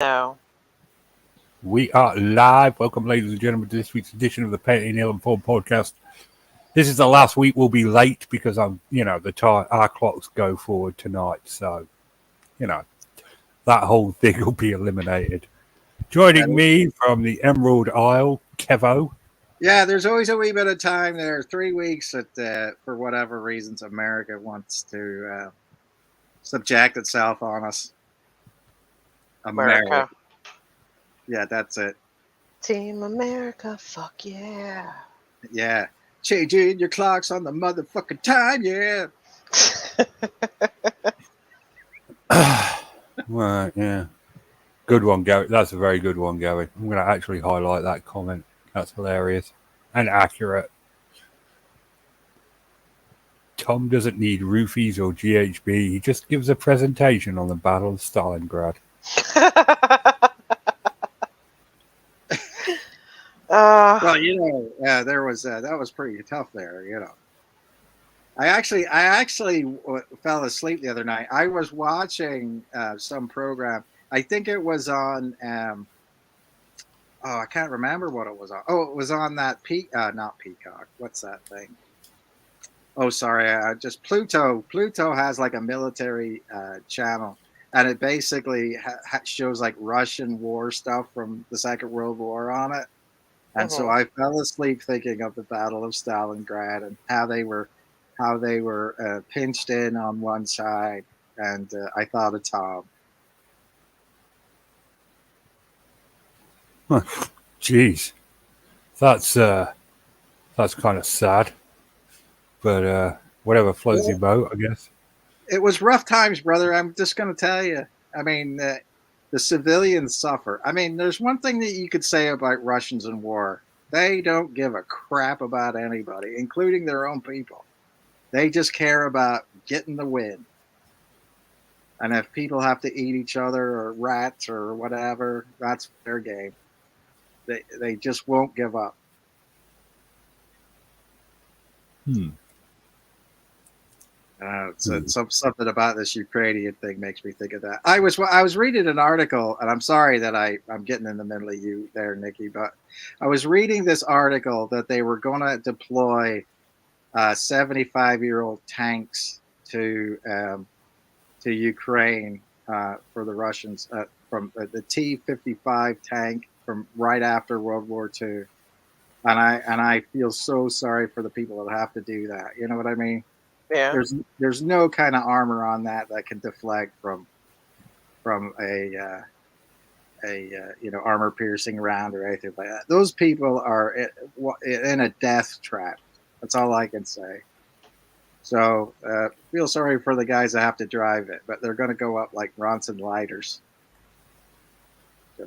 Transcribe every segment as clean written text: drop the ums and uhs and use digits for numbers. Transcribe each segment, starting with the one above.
No. We are live. Welcome, ladies and gentlemen, to this week's edition of the Petty Neil and Paul podcast. This is the last week we'll be late because our clocks go forward tonight. So, that whole thing will be eliminated. Joining me from the Emerald Isle, Kevo. Yeah, there's always a wee bit of time there. 3 weeks that, for whatever reasons, America wants to subject itself on us. America. America. Yeah, that's it. Team America, fuck yeah. Yeah. Changing your clocks on the motherfucking time, yeah. Right, yeah. Good one, Gary. That's a very good one, Gary. I'm going to actually highlight that comment. That's hilarious and accurate. Tom doesn't need roofies or GHB. He just gives a presentation on the Battle of Stalingrad. Well, there was that was pretty tough there. I actually fell asleep the other night. I was watching some program. I think it was on. I can't remember what it was on. Oh, it was on that not Peacock. What's that thing? Oh, sorry, just Pluto. Pluto has like a military channel, and it basically shows like Russian war stuff from the Second World War on it. And so I fell asleep thinking of the Battle of Stalingrad and how they were pinched in on one side, and I thought of Tom. Jeez, that's kind of sad, but whatever floats your boat, I guess. It was rough times, brother. I'm just going to tell you. I mean, the civilians suffer. I mean, there's one thing that you could say about Russians in war. They don't give a crap about anybody, including their own people. They just care about getting the win. And if people have to eat each other or rats or whatever, that's their game. They just won't give up. Something about this Ukrainian thing makes me think of that. I was reading an article, and I'm sorry that I'm getting in the middle of you there, Nikki, but I was reading this article that they were going to deploy 75-year-old tanks to Ukraine for the Russians from the T-55 tank from right after World War II, and I feel so sorry for the people that have to do that. You know what I mean? Yeah. There's no kind of armor on that can deflect from a armor piercing round or anything like that. Those people are in a death trap. That's all I can say. So feel sorry for the guys that have to drive it, but they're going to go up like Ronson lighters. So,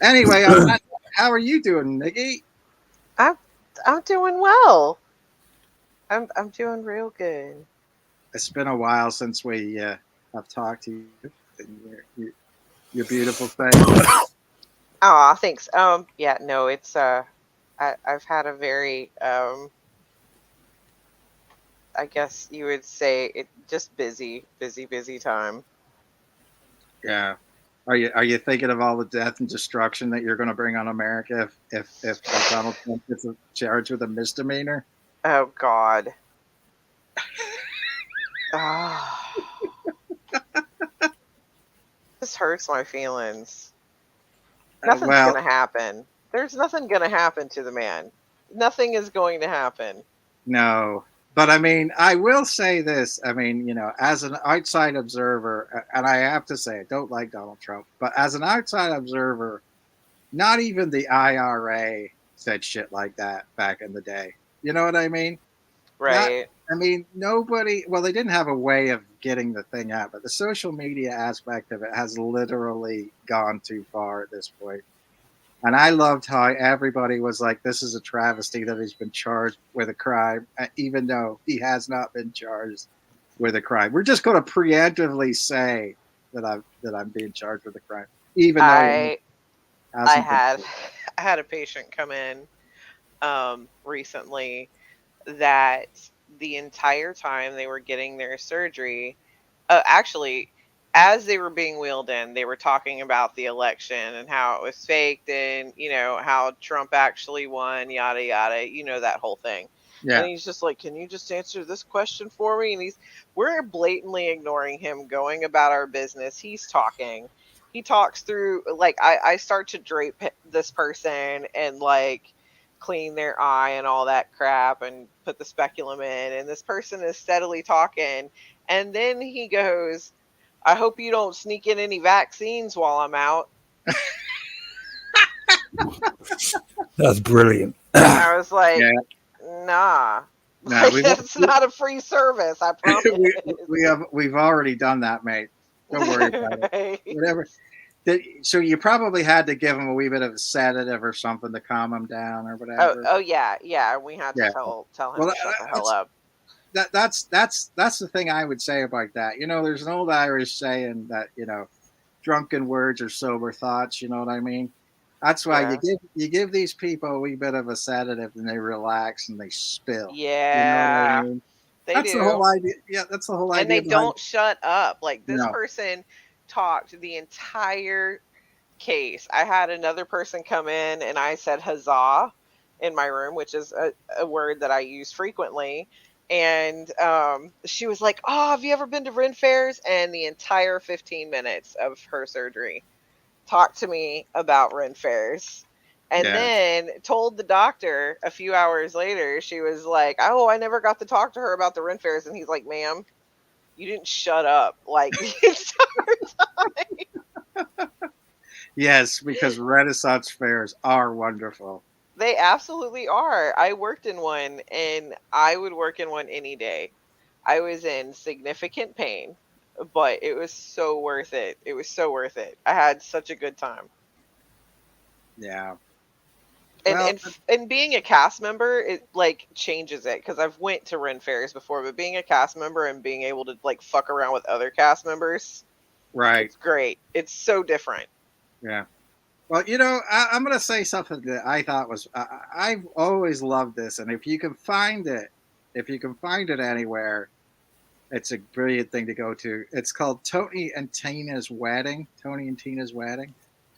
anyway, how are you doing, Nikki? I'm doing well. I'm doing real good. It's been a while since we have talked to you. And your beautiful face. Oh, thanks. Yeah, no, it's I've had a very I guess you would say it just busy time. Yeah. Are you thinking of all the death and destruction that you're going to bring on America if Donald Trump gets charged with a misdemeanor? Oh God. Ah. This hurts my feelings. Nothing's going to happen. There's nothing going to happen to the man. Nothing is going to happen. No. But I mean, I will say this. I mean, as an outside observer, and I have to say, I don't like Donald Trump, but as an outside observer, not even the IRA said shit like that back in the day. You know what I mean? Right. Nobody, well, they didn't have a way of getting the thing out, but the social media aspect of it has literally gone too far at this point. And I loved how everybody was like, this is a travesty that he's been charged with a crime, even though he has not been charged with a crime. We're just going to preemptively say that I'm being charged with a crime, even though I had a patient come in recently that the entire time they were getting their surgery, actually as they were being wheeled in, they were talking about the election and how it was faked and, how Trump actually won, yada, yada, that whole thing. And Yeah. he's just like, can you just answer this question for me? And we're blatantly ignoring him, going about our business. He's talking. He talks through, like, I start to drape this person and, like, clean their eye and all that crap and put the speculum in. And this person is steadily talking. And then he goes, I hope you don't sneak in any vaccines while I'm out. That's brilliant. I was like, Yeah. nah. No, Like, it's not a free service, I promise. we've already done that, mate. Don't worry about it. Right. Whatever. So you probably had to give him a wee bit of a sedative or something to calm him down or whatever. Oh yeah. We had to Yeah. tell him Well, to shut the hell up. that's the thing I would say about that. There's an old Irish saying that drunken words are sober thoughts. You know what I mean? That's why Yeah. you give these people a wee bit of a sedative and they relax and they spill. You know what I Yeah. mean? They That's do. the whole idea. Yeah, that's the whole And idea they behind. don't shut up. Like, this No. person talked the entire case. I had another person come in and I said huzzah in my room, which is a word that I use frequently. And she was like, oh, have you ever been to Ren fairs? And the entire 15 minutes of her surgery talked to me about Ren fairs. And Yeah. then told the doctor a few hours later, she was like, oh, I never got to talk to her about the Ren fairs. And he's like, ma'am, you didn't shut up like the entire time. Yes, because Renaissance fairs are wonderful. They absolutely are. I worked in one and I would work in one any day. I was in significant pain, but it was so worth it. It was so worth it. I had such a good time. Yeah. And Well, and being a cast member, it like changes it, because I've went to Ren fairs before, but being a cast member and being able to like fuck around with other cast members, right. it's great. It's so different. Yeah. Well, I'm going to say something that I thought was I've always loved this, and if you can find it anywhere, it's a brilliant thing to go to. It's called Tony and Tina's Wedding.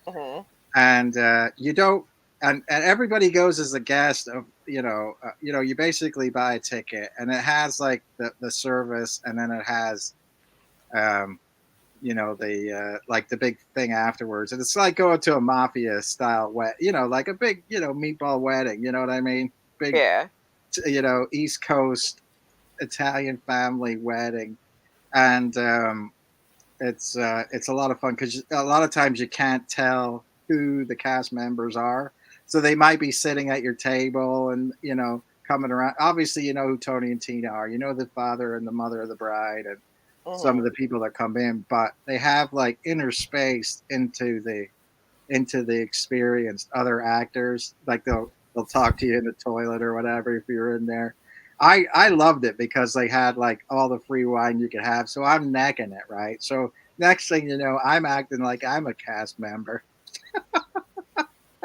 Hmm. And you don't, and everybody goes as a guest of, you basically buy a ticket, and it has like the service, and then it has, the like the big thing afterwards, and it's like going to a mafia style like a big, meatball wedding. You know what I mean? Big, Yeah. East Coast Italian family wedding, and it's a lot of fun because a lot of times you can't tell who the cast members are, so they might be sitting at your table and coming around. Obviously, you know who Tony and Tina are. You know the father and the mother of the bride and some of the people that come in, but they have like interspaced into the experienced other actors. Like they'll talk to you in the toilet or whatever if you're in there. I loved it because they had like all the free wine you could have. So I'm necking it, right? So next thing you know, I'm acting like I'm a cast member.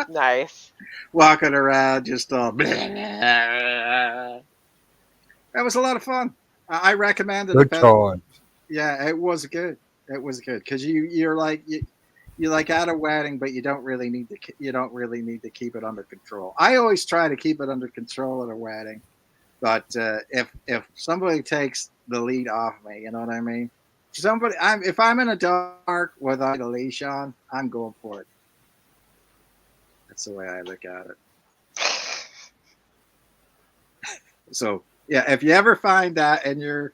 Nice. Walking around just all that was a lot of fun. I recommend it. Good time. Yeah, it was good. It was good because you're like at a wedding, but you don't really need to keep it under control. I always try to keep it under control at a wedding, but if somebody takes the lead off me, you know what I mean. If I'm in a dark without a leash on, I'm going for it. That's the way I look at it. So yeah, if you ever find that in your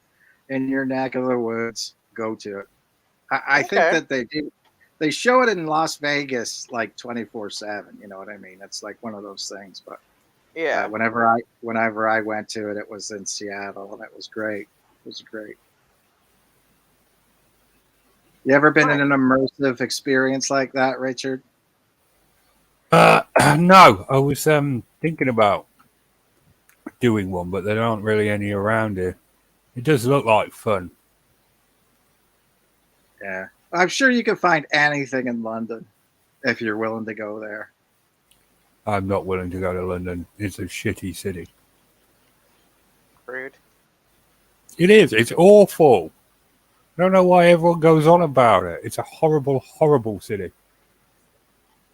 neck of the woods, go to it. I think that they show it in Las Vegas like 24/7. You know what I mean? It's like one of those things. But Yeah. whenever I went to it, it was in Seattle, and it was great. It was great. You ever been in an immersive experience like that, Richard? No, I was thinking about doing one, but there aren't really any around here. It does look like fun. Yeah, I'm sure you can find anything in London if you're willing to go there. I'm not willing to go to London. It's a shitty city. Rude. It is. It's awful. I don't know why everyone goes on about it. It's a horrible, horrible city.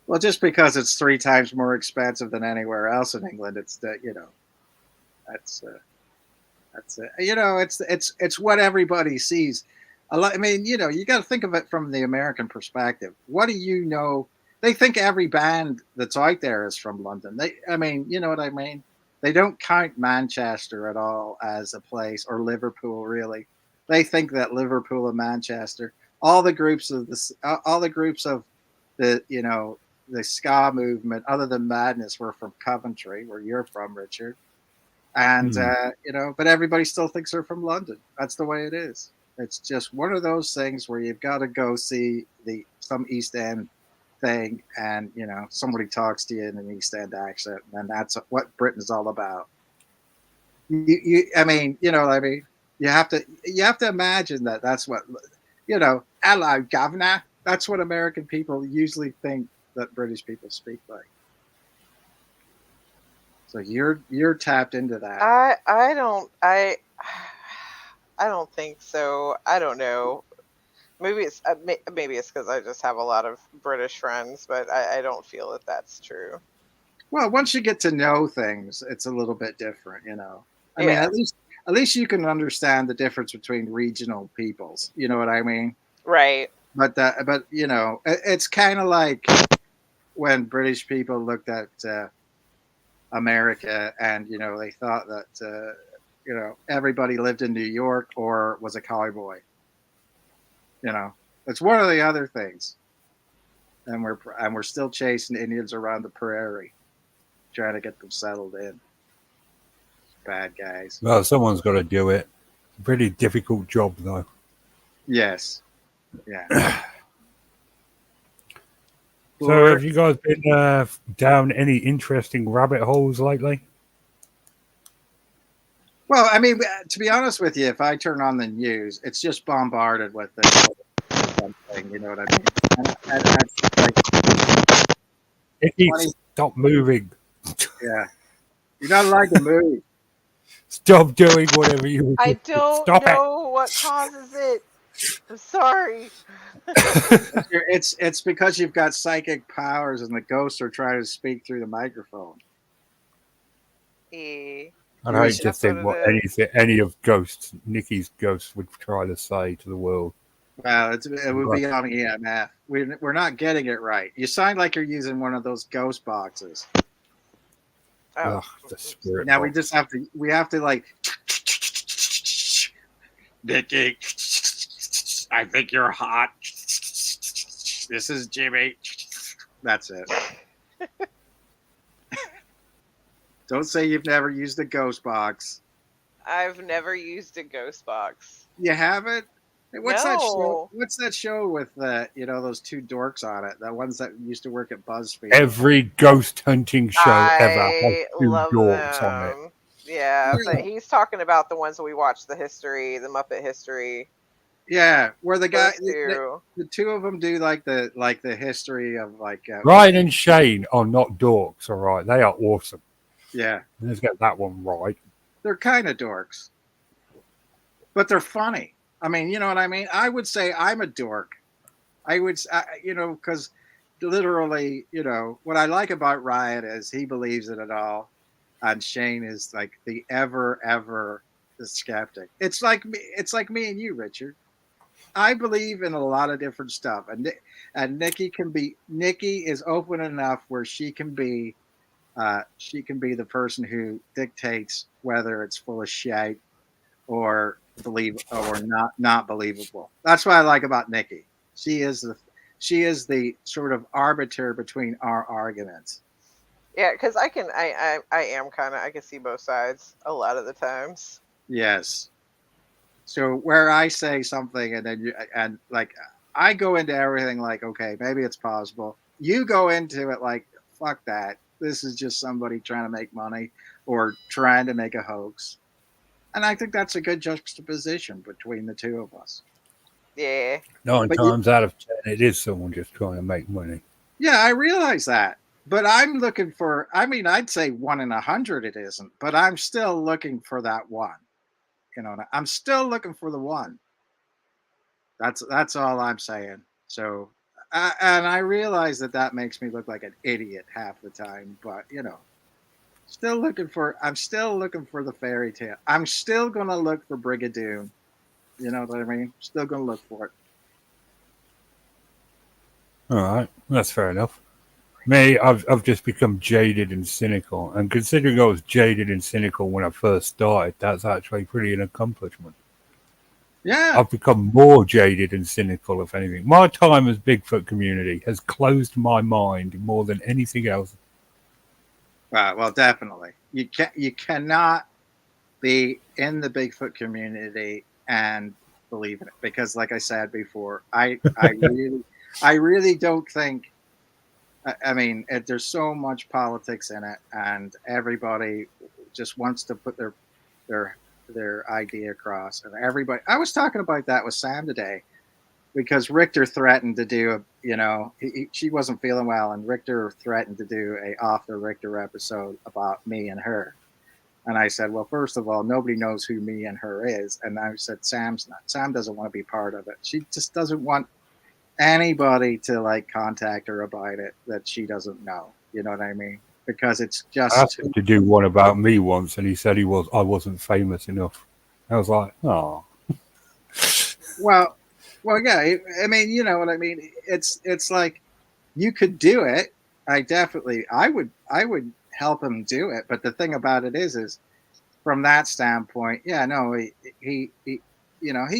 Well, just because it's 3 times more expensive than anywhere else in England, it's that's it's what everybody sees. I mean, you got to think of it from the American perspective. What do you know? They think every band that's out there is from London. I mean, you know what I mean? They don't count Manchester at all as a place, or Liverpool really. They think that Liverpool and Manchester, all the groups of the ska movement, other than Madness, were from Coventry, where you're from, Richard. And Hmm. but everybody still thinks they're from London. That's the way it is. It's just one of those things where you've got to go see some East End thing, and somebody talks to you in an East End accent, and that's what Britain's all about. I mean, you have to imagine that that's what Hello, governor. That's what American people usually think that British people speak like. So you're tapped into that. I don't I don't think so. I don't know. Maybe it's because I just have a lot of British friends, but I don't feel that that's true. Well, once you get to know things, it's a little bit different. I mean, Yeah, at least you can understand the difference between regional peoples. You know what I mean? right. But it's kind of like when British people looked at America, and they thought that everybody lived in New York or was a cowboy. It's one of the other things, and we're still chasing Indians around the prairie, trying to get them settled in. Bad guys. Well, someone's got to do it. It's a pretty difficult job, though. Yes. Yeah. So, Or have you guys been down any interesting rabbit holes lately? well, I mean, to be honest with you, if I turn on the news, it's just bombarded with this whole thing. You know what I mean? And that's like Niki, 20. stop moving. Yeah. You gotta like the move. Stop doing whatever you were I doing. don't Stop it. know what causes it. I'm sorry. It's because you've got psychic powers, and the ghosts are trying to speak through the microphone. E. I'd You hate was to That's what think it what is. any of Nikki's ghosts would try to say to the world. Well, it would But, be on EMF. We're not getting it right. You sound like you're using one of those ghost boxes. Oh, ugh, the spirit Now box. we have to like Niki. I think you're hot. This is Jimmy. That's it. Don't say you've never used a ghost box. I've never used a ghost box. You haven't? Hey, what's that show? No. What's that show with those two dorks on it? The ones that used to work at BuzzFeed. Every ghost hunting show ever has I two love dorks on it. them. Yeah, but Yeah, he's talking about the ones that we watched, the Muppet History. yeah. Where the guy, Those two. the two of them do like the history of Ryan and Shane are not dorks, all right? They are awesome. yeah. Let's get that one right. They're kind of dorks, but they're funny. I mean, you know what I mean? I would say I'm a dork. Because literally, what I like about Ryan is he believes in it all, and Shane is like the ever the skeptic. It's like me. It's like me and you, Richard. I believe in a lot of different stuff, and Niki is open enough where she can be the person who dictates whether it's full of shit or not believable. That's what I like about Niki. She is the sort of arbiter between our arguments. Yeah, because I am kind of, I can see both sides a lot of the times. Yes. So where I say something, and like I go into everything like, okay, maybe it's possible. You go into it like, fuck that. This is just somebody trying to make money or trying to make a hoax. And I think that's a good juxtaposition between the two of us. Yeah. Nine But you, times out of 10, it is someone just trying to make money. yeah, I realize that. But I'm looking for, I mean, I'd say 1 in 100 it isn't, but I'm still looking for that one. I'm still looking for the one. That's all I'm saying. So, and I realize that that makes me look like an idiot half the time, but I'm still looking for the fairy tale. I'm still gonna look for Brigadoon. You know what I mean? Still gonna look for it. All right, that's fair enough. Me, I've just become jaded and cynical, and considering I was jaded and cynical when I first started, that's actually pretty an accomplishment. Yeah. I've become more jaded and cynical, if anything. My time as Bigfoot community has closed my mind more than anything else. Well, definitely. You cannot be in the Bigfoot community and believe in it because, like I said before, I really don't think. I mean, there's so much politics in it, and everybody just wants to put their their idea across, and everybody. I was talking about that with Sam today because Richter threatened to do she wasn't feeling well, and Richter threatened to do a off the Richter episode about me and her. And I said, well, first of all, nobody knows who me and her is. And I said, Sam doesn't want to be part of it. She just doesn't want anybody to like contact her about it that she doesn't know. You know what I mean? Because it's I just asked him too. to do one about me once, and he said I wasn't famous enough. I was like, oh, Well, yeah. I mean, you know what I mean. It's like you could do it. I would help him do it. But the thing about it is from that standpoint, yeah, no, he he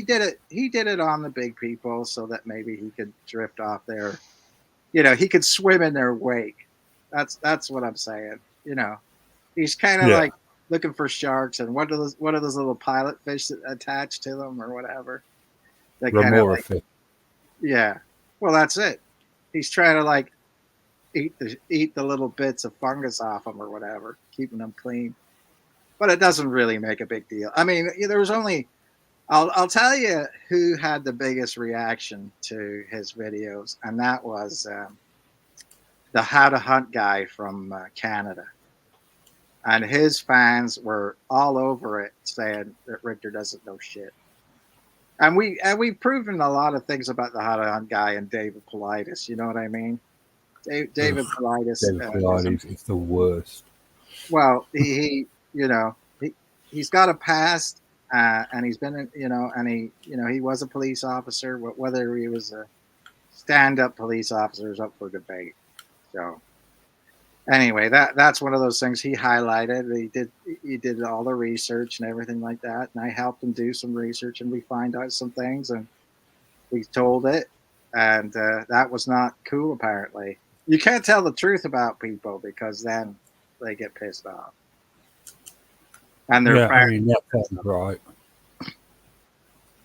did it. He did it on the big people so that maybe he could drift off there. He could swim in their wake. That's what I'm saying. He's kind of yeah, like looking for sharks and what are those little pilot fish that attached to them or whatever. That kind of Remora like fit. yeah. Well, that's it. He's trying to like eat the little bits of fungus off them or whatever, keeping them clean. But it doesn't really make a big deal. I mean, there was only I'll tell you who had the biggest reaction to his videos, and that was the How to Hunt guy from Canada. And his fans were all over it, saying that Richter doesn't know shit. And we've proven a lot of things about the How to Hunt guy and David Politis. You know what I mean? David Ugh, Politis David is Pilates is the worst. well, he he's got a past, and he's been, and he was a police officer. Whether he was a stand-up police officer is up for debate. So anyway, that's one of those things he highlighted. He did all the research and everything like that, and I helped him do some research, and we find out some things, and we told it, and that was not cool. Apparently, you can't tell the truth about people because then they get pissed off, and their Yeah, I parents mean get that pissed sounds off. right.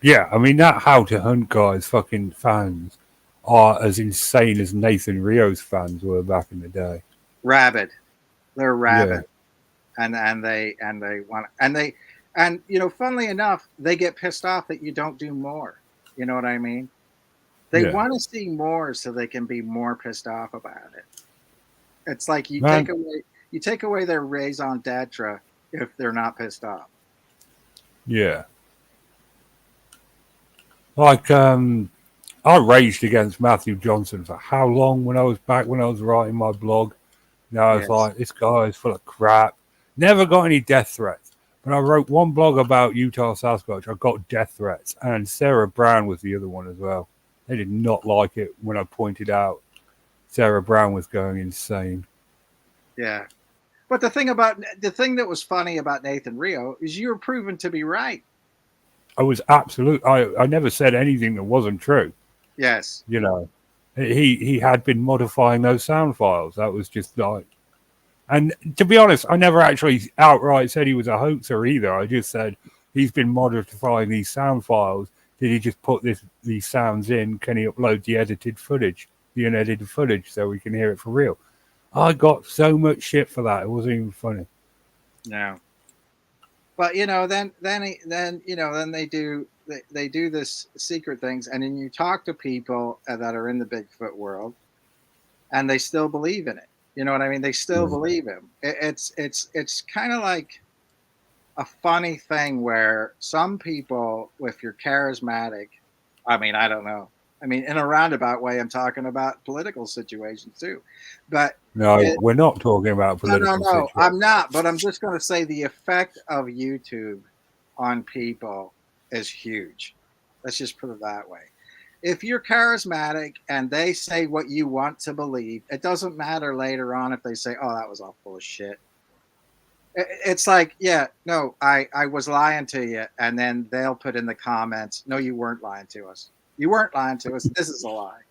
Yeah, I mean that How to Hunt guy's fucking fans are as insane as Nathan Rio's fans were back in the day. Rabid, they're Yeah, rabid, and they want and funnily enough, they get pissed off that you don't do more. You know what I mean? They yeah, want to see more so they can be more pissed off about it. It's like man. you take away their raison d'etre if they're not pissed off. Yeah, like I raged against Matthew Johnson for how long when I was writing my blog. I was Yes. like, this guy is full of crap. Never got any death threats. But I wrote one blog about Utah Sasquatch. I got death threats, and Sarah Brown was the other one as well. They did not like it when I pointed out Sarah Brown was going insane. Yeah. But the thing that was funny about Nathan Rio is you were proven to be right. I was absolute. I never said anything that wasn't true. Yes. You know, he had been modifying those sound files. That was just like. And to be honest, I never actually outright said he was a hoaxer either. I just said he's been modifying these sound files. Did he just put these sounds in? Can he upload the unedited footage, so we can hear it for real? I got so much shit for that. It wasn't even funny. No. But then they do this secret things, and then you talk to people that are in the Bigfoot world, and they still believe in it. You know what I mean? They still Yeah. believe him. It's kind of like a funny thing where some people, if you're charismatic, I mean, I don't know. I mean, in a roundabout way, I'm talking about political situations too. But No, it, we're not talking about no, political no, situation. I'm not. But I'm just going to say the effect of YouTube on people is huge. Let's just put it that way. If you're charismatic and they say what you want to believe, it doesn't matter later on if they say, "Oh, that was all full of shit." It's like, yeah, no, I was lying to you, and then they'll put in the comments, "No, you weren't lying to us. You weren't lying to us. This is a lie.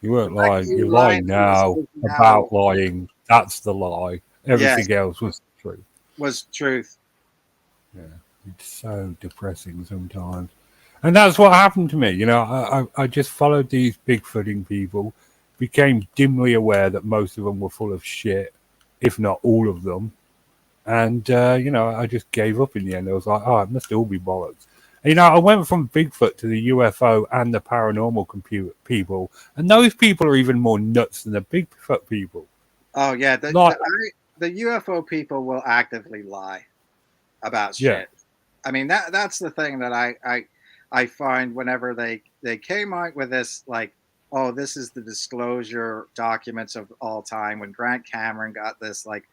You The weren't fact that lying. You're you're lying lying to us now is now about lying. That's the lie. yes Everything else was true. was truth." Yeah, it's so depressing sometimes. And that's what happened to me. I just followed these bigfooting people, became dimly aware that most of them were full of shit, if not all of them. And, I just gave up in the end. I was like, oh, it must all be bollocks. And, I went from Bigfoot to the UFO and the paranormal computer people. And those people are even more nuts than the Bigfoot people. Oh yeah, Like, the UFO people will actively lie about yeah, shit. I mean that's the thing that I find whenever they came out with this, like, oh, this is the disclosure documents of all time, when Grant Cameron got this, like,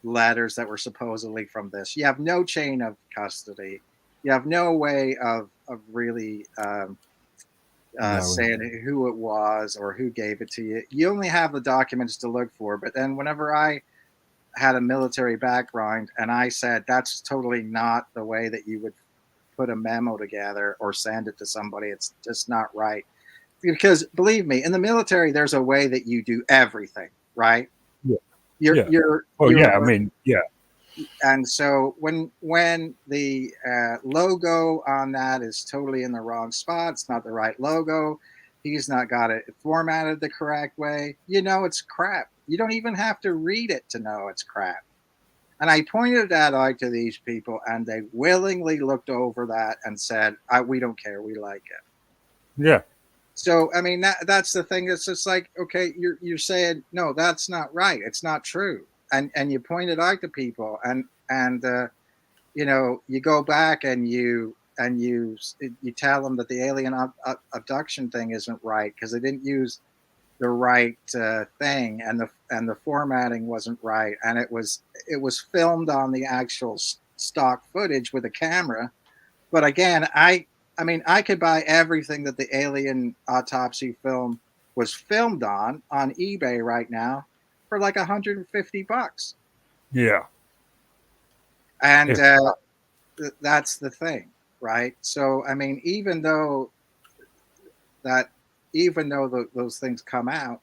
letters that were supposedly from this. You have no chain of custody. You have no way of really knowing. saying who it was or who gave it to you. You only have the documents to look for. But then whenever I had a military background and I said that's totally not the way that you would put a memo together or send it to somebody, it's just not right. Because believe me, in the military, there's a way that you do everything, right? Yeah, You're yeah. you're Well, you're yeah, I mean, yeah, and so when the logo on that is totally in the wrong spot, it's not the right logo, he's not got it formatted the correct way, it's crap. You don't even have to read it to know it's crap. And I pointed that out to these people, and they willingly looked over that and said, we don't care, we like it. yeah, So I mean, that's the thing. It's just like, okay, you're saying no, that's not right. It's not true. And you point it out to people, and you go back and you tell them that the alien abduction thing isn't right because they didn't use the right thing, and the formatting wasn't right, and it was filmed on the actual stock footage with a camera. But again, I mean, I could buy everything that the alien autopsy film was filmed on eBay right now for like $150. yeah. And If that's the thing, right? So I mean, that even though those things come out,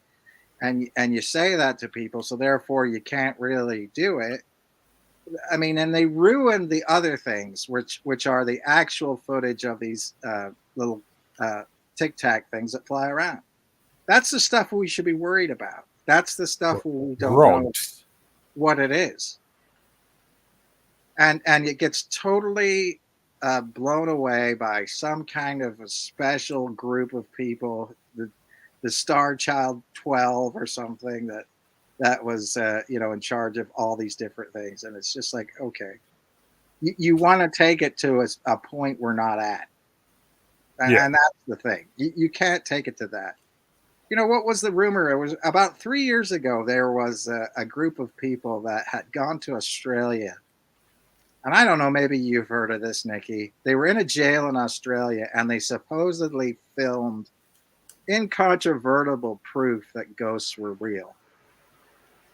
and you say that to people, so therefore you can't really do it. I mean, and they ruin the other things, which are the actual footage of these little tic tac things that fly around. That's the stuff we should be worried about. That's the stuff where we don't know rods, what it is, and it gets totally blown away by some kind of a special group of people, the Star Child 12 or something, that was in charge of all these different things, and it's just like, okay, you want to take it to a point we're not at, yeah, and that's the thing. You can't take it to that. What was the rumor? It was about 3 years ago. There was a group of people that had gone to Australia, and I don't know, maybe you've heard of this, Nikki. They were in a jail in Australia, and they supposedly filmed incontrovertible proof that ghosts were real.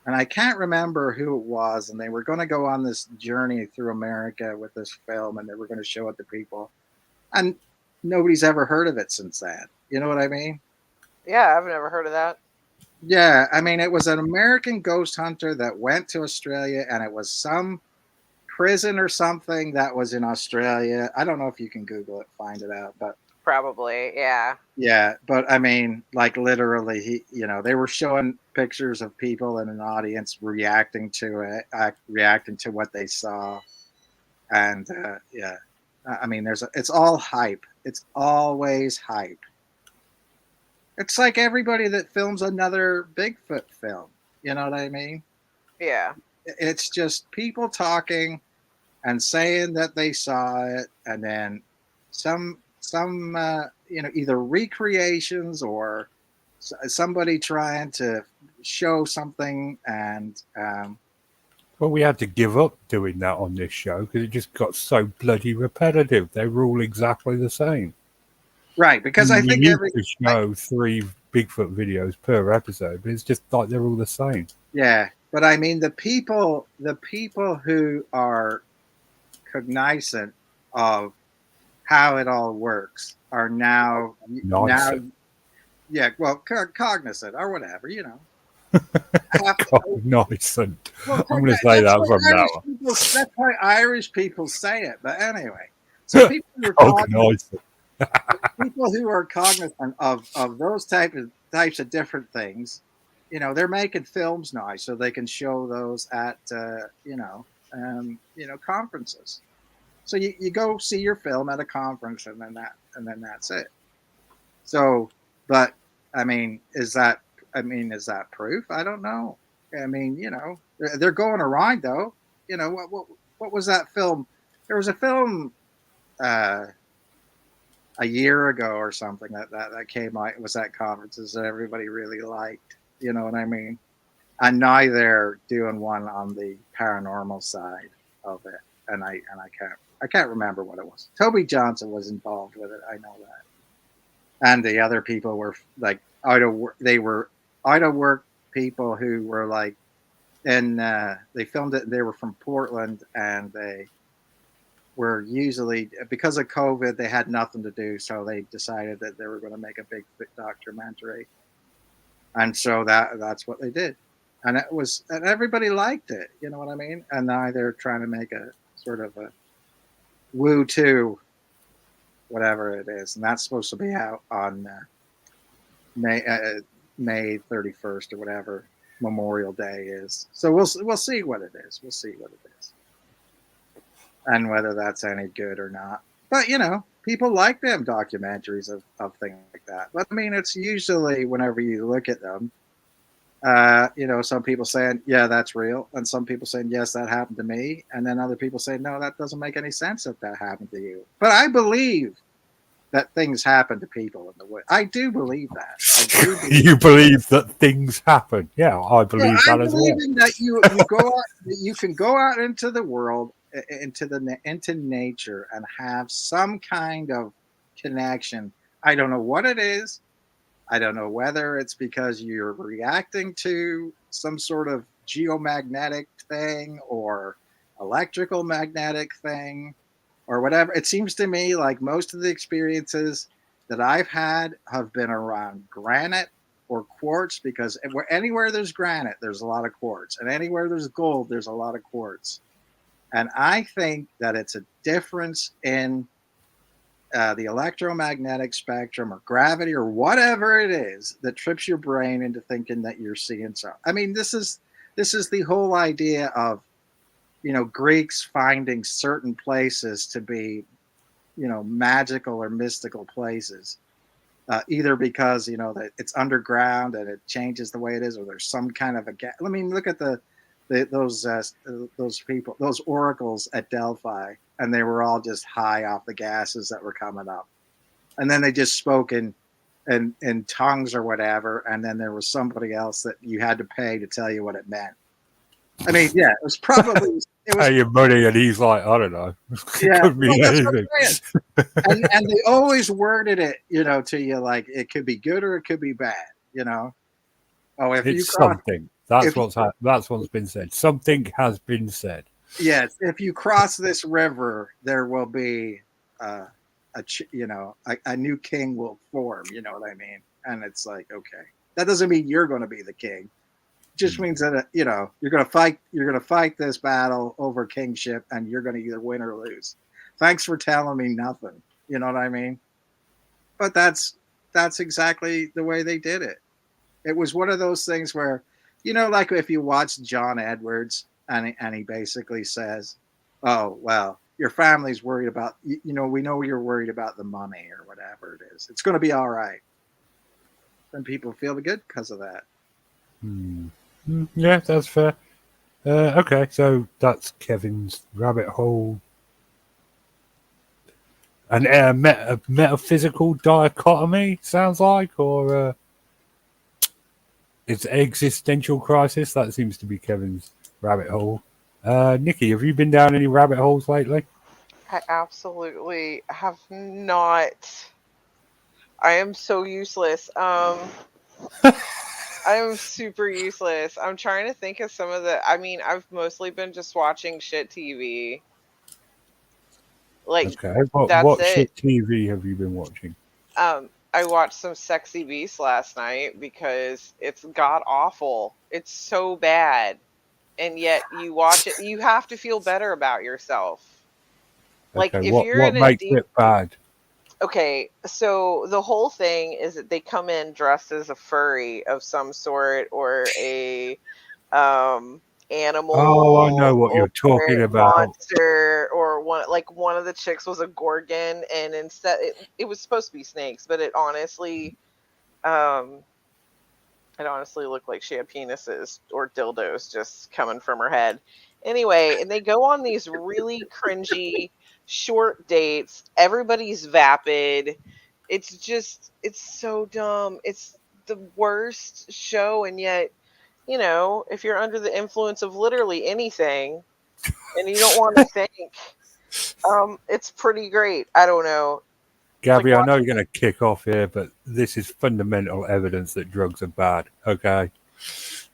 And I can't remember who it was, and they were going to go on this journey through America with this film, and they were going to show it to people, and nobody's ever heard of it since that. You know what I mean? Yeah, I've never heard of that. Yeah, I mean, it was an American ghost hunter that went to Australia, and it was some prison or something that was in Australia. I don't know if you can Google it, find it out, but Probably, yeah. yeah, but I mean, like, literally, they were showing pictures of people in an audience reacting to it, reacting to what they saw, and yeah, I mean, it's all hype. It's always hype. It's like everybody that films another Bigfoot film. You know what I mean? Yeah. It's just people talking and saying that they saw it, and then some either recreations or somebody trying to show something, and Well, we had to give up doing that on this show because it just got so bloody repetitive. They were all exactly the same. right, because I We think used to show 3 Bigfoot videos per episode, but it's just like they're all the same. yeah, but I mean the people who are cognizant of how it all works are now, Nice. yeah, well, cognizant or whatever, have to, Cognizant. well, I'm going to say that from now on. That's why Irish people say it. But anyway, so Cognizant. people who are cognizant of those types of different things, they're making films now, so they can show those at conferences. So you go see your film at a conference, and then that's it. So, but is that proof? I don't know. I mean, they're going around though. What was that film? There was a film uh, a year ago or something that came out. It was at conferences that everybody really liked. You know what I mean? And now they're doing one on the paranormal side of it, and I can't remember what it was. Toby Johnson was involved with it. I know that, and the other people were like out of work. They were out of work people who were like, and they filmed it. They were from Portland, and they were usually, because of COVID, they had nothing to do, so they decided that they were going to make a big documentary, and so that's what they did, and everybody liked it. You know what I mean? And now they're trying to make a sort of a Woo 2, whatever it is, and that's supposed to be out on May 31st or whatever Memorial Day is. So we'll see what it is. We'll see what it is, and whether that's any good or not. But people like them documentaries of things like that. But I mean, it's usually whenever you look at them, some people saying, yeah, that's real, and some people saying, yes, that happened to me, and then other people say, no, that doesn't make any sense if that happened to you. But I believe that things happen to people in the woods. I do believe that. I do believe You believe that things happen? Yeah, I believe I'm that as well. believing that you go out, you can go out into the world, into nature, and have some kind of connection. I don't know what it is. I don't know whether it's because you're reacting to some sort of geomagnetic thing or electrical magnetic thing or whatever. It seems to me like most of the experiences that I've had have been around granite or quartz, because anywhere there's granite, there's a lot of quartz, and anywhere there's gold, there's a lot of quartz. And I think that it's a difference in the electromagnetic spectrum or gravity or whatever it is that trips your brain into thinking that you're seeing something. I mean, this is the whole idea of Greeks finding certain places to be magical or mystical places, either because that it's underground and it changes the way it is, or there's some kind of a gap. I mean, look at those people, those oracles at Delphi, and they were all just high off the gases that were coming up, and then they just spoke in tongues or whatever, and then there was somebody else that you had to pay to tell you what it meant. I mean, yeah, it was probably Pay your money, and he's like, I don't know. Yeah, Could be that's what anything. I'm saying. And they always worded it, to you like it could be good or it could be bad. Oh, if you It's cross, something. That's if that's what's been said. Something has been said. yes, if you cross this river, there will be a new king will form. You know what I mean? And it's like, okay, that doesn't mean you're going to be the king. It just means that you're going to fight. You're going to fight this battle over kingship, and you're going to either win or lose. Thanks for telling me nothing. You know what I mean? But that's exactly the way they did it. It was one of those things where, like if you watch John Edwards and he basically says, "Oh well, your family's worried about we know you're worried about the money or whatever it is. It's going to be all right." And people feel good because of that. Yeah, that's fair. Okay, so that's Kevin's rabbit hole. An a metaphysical dichotomy sounds like, or it's existential crisis. That seems to be Kevin's rabbit hole. Nikki, have you been down any rabbit holes lately? I absolutely have not. I am so useless. I am super useless. I'm trying to think of some of the. I mean, I've mostly been just watching shit TV. Like, Okay. that's What it. shit TV have you been watching? I watched some Sexy Beast last night because it's god awful. It's so bad. And yet you watch it, you have to feel better about yourself. Like Okay. if you're What in a makes deep it bad? okay, so the whole thing is that they come in dressed as a furry of some sort or a um Oh, I know animal what or you're talking about. monster or one of the chicks was a gorgon and instead it was supposed to be snakes, but um it honestly looked like she had penises or dildos just coming from her head. Anyway, and they go on these really cringy short dates. Everybody's vapid. It's so dumb. It's the worst show, and yet, if you're under the influence of literally anything and you don't want to think, it's pretty great. I don't know. It's like Gabby, I know watching. you're going to kick off here, but this is fundamental evidence that drugs are bad. Okay.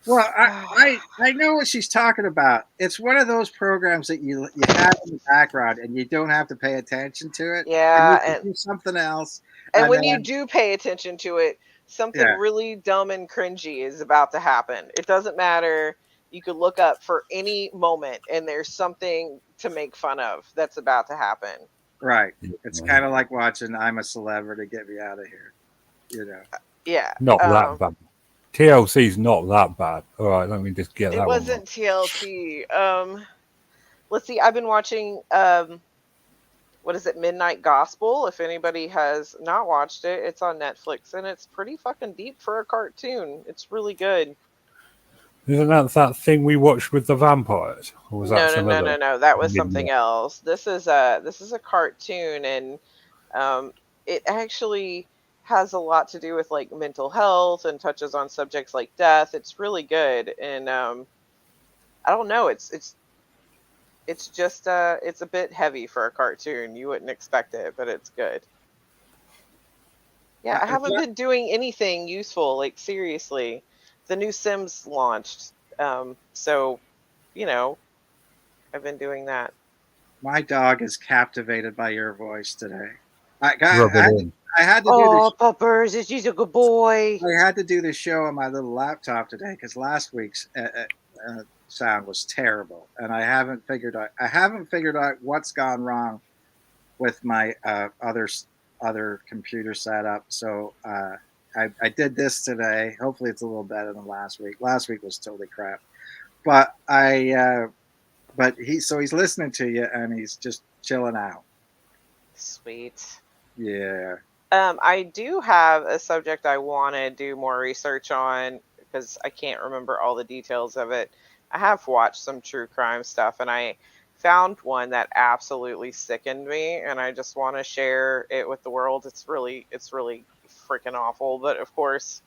Well, I know what she's talking about. It's one of those programs that you have in the background and you don't have to pay attention to it, and you Yeah, can and do something else, And and when you then do pay attention to it, something yeah, really dumb and cringy is about to happen. It doesn't matter. You could look up for any moment and there's something to make fun of that's about to happen. right. It's Yeah. kind of like watching "I'm a Celebrity" get me out of here. You know. Yeah. Not that bad. TLC's not that bad. All right, let me just get It that one right. wasn't TLC. Let's see. I've been watching what is it? Midnight Gospel. If anybody has not watched it, it's on Netflix and it's pretty fucking deep for a cartoon. It's really good. Isn't that thing we watched with the vampires, or was that No, no, some no, other no, no. That was something midnight? else. This is a cartoon, and um, it actually has a lot to do with like mental health and touches on subjects like death. It's really good, and I don't know. It's just it's a bit heavy for a cartoon. You wouldn't expect it, but it's good. Yeah, I Is haven't that, been doing anything useful. Like seriously, the new Sims launched, so you know I've been doing that. my dog is captivated by your voice today. I got Rub it in. I had to do Oh, this. Puppers, is she's a good boy. I had to do this show on my little laptop today because last week's sound was terrible, and I haven't figured out what's gone wrong with my other computer setup. So I did this today. Hopefully, it's a little better than last week. Last week was totally crap. But he's listening to you and he's just chilling out. Sweet. Yeah. I do have a subject I want to do more research on because I can't remember all the details of it. I have watched some true crime stuff and I found one that absolutely sickened me and I just want to share it with the world. It's really freaking awful, but of course,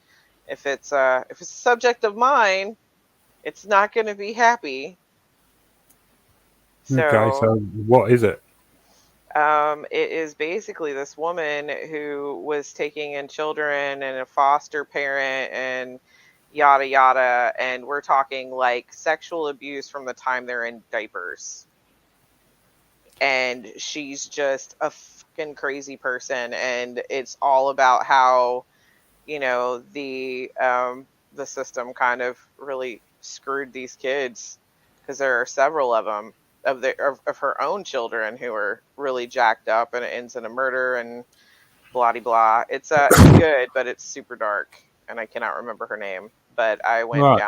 if it's a subject of mine, it's not going to be happy. Okay, So so what is it? It is basically this woman who was taking in children and a foster parent and yada yada. And we're talking like sexual abuse from the time they're in diapers. And she's just a fucking crazy person. And it's all about how, the system kind of really screwed these kids because there are several of them of her own children who are really jacked up and it ends in a murder and blah de blah. It's good, but it's super dark and I cannot remember her name. But Right,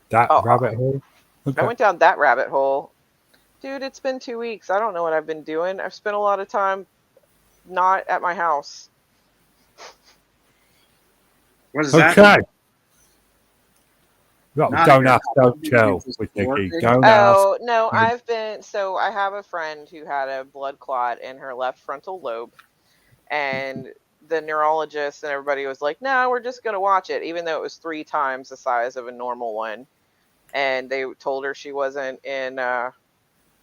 that oh, rabbit hole. I Okay. went down that rabbit hole, dude. It's been 2 weeks. I don't know what I've been doing. I've spent a lot of time not at my house. What does that mean? Okay. Well, Not don't even ask, don't not even tell just with Nikki. working. Don't ask. Oh, no, I have a friend who had a blood clot in her left frontal lobe, and the neurologist and everybody was like, "No, we're just going to watch it," even though it was 3 times the size of a normal one. And they told her she wasn't in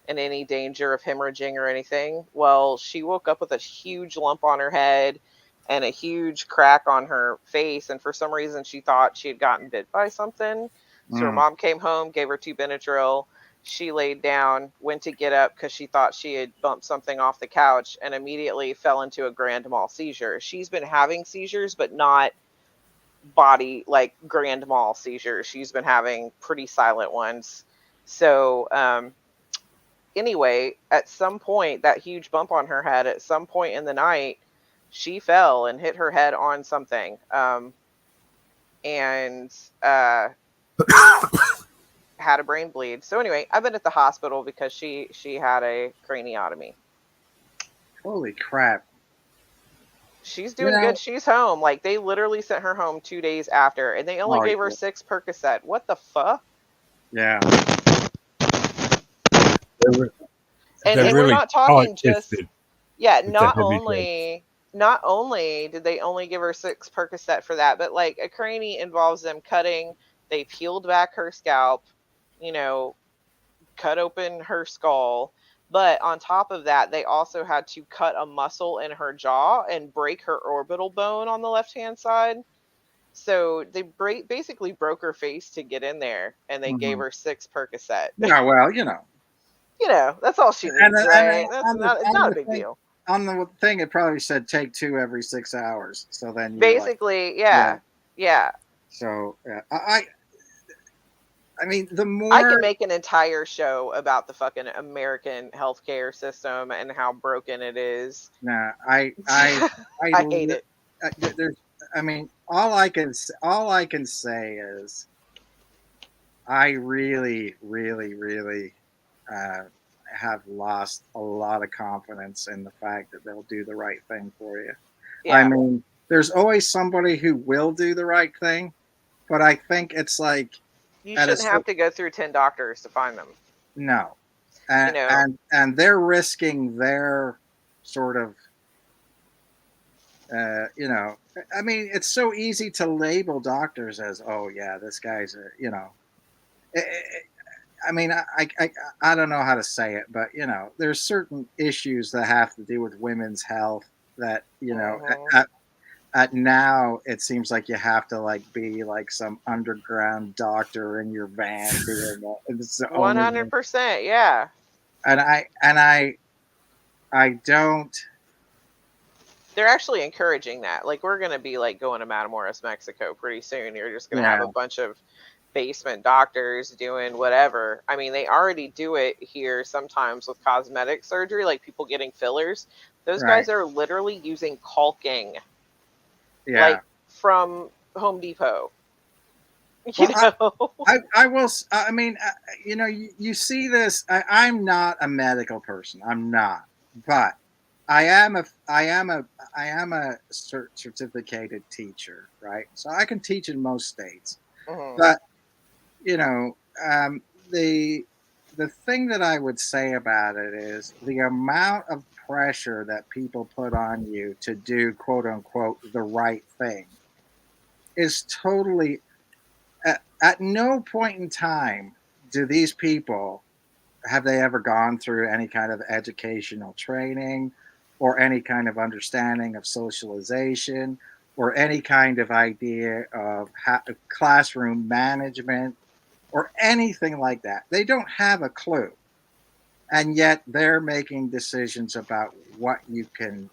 any danger of hemorrhaging or anything. Well, she woke up with a huge lump on her head and a huge crack on her face. And for some reason, she thought she had gotten bit by something. So her Mm. mom came home, gave her 2 Benadryl. She laid down, went to get up because she thought she had bumped something off the couch, and immediately fell into a grand mal seizure. She's been having seizures, but not body like grand mal seizures. She's been having pretty silent ones. So, anyway, at some point, that huge bump on her head, at some point in the night, she fell and hit her head on something. And had a brain bleed. So anyway, I've been at the hospital because she had a craniotomy. Holy crap! She's You doing good. know, She's home. Like they literally sent her home 2 days after, and they only oh gave her yeah, 6 Percocet. What the fuck? yeah. They're, they're And we're really not tight talking just, fisted yeah, with the heavy drugs. not only did they only give her 6 Percocet for that, but like a cranny involves them cutting. They peeled back her scalp, you know, cut open her skull. But on top of that, they also had to cut a muscle in her jaw and break her orbital bone on the left hand side. So they basically broke her face to get in there, and they gave Mhm. her 6 Percocet. Yeah, well, you know, That's all she and needs, right? That's on the not. It's not a big deal. thing, it probably said take 2 every 6 hours. So then you're like, Basically, yeah. yeah, yeah. So yeah, I mean, the I more can make an entire show about the fucking American healthcare system and how broken it is. nah, I I hate it. there's, I mean, all I can say is I really, really, really uh, have lost a lot of confidence in the fact that they'll do the right thing for you. I Yeah, mean, there's always somebody who will do the right thing, but I think it's like you at a shouldn't have certain to go through 10 doctors to find them. no, You know, and they're risking their sort of you know. I mean, it's so easy to label doctors as, oh yeah, this guy's a, you know. I mean, I don't know how to say it, but you know, there's certain issues that have to do with women's health that you know hmm at now it seems like you have to like be like some underground doctor in your van doing it. It's the one only hundred thing. percent. Yeah, And I don't. they're actually encouraging that. Like we're gonna be like going to Matamoros, Mexico pretty soon. You're just gonna have Yeah, a bunch of basement doctors doing whatever. I mean, they already do it here sometimes with cosmetic surgery, like people getting fillers. Those right. guys are literally using caulking, Yeah. like from Home Depot. You Well, know? I will. I mean, you know, you see this. I'm not a medical person. I'm not, but I am a certificated teacher, right? So I can teach in most states. hmm But you know, um, the the thing that I would say about it is the amount of pressure that people put on you to do quote unquote the right thing is totally at no point in time do these people have they ever gone through any kind of educational training or any kind of understanding of socialization or any kind of idea of classroom management or anything like that. They don't have a clue. And yet they're making decisions about what you can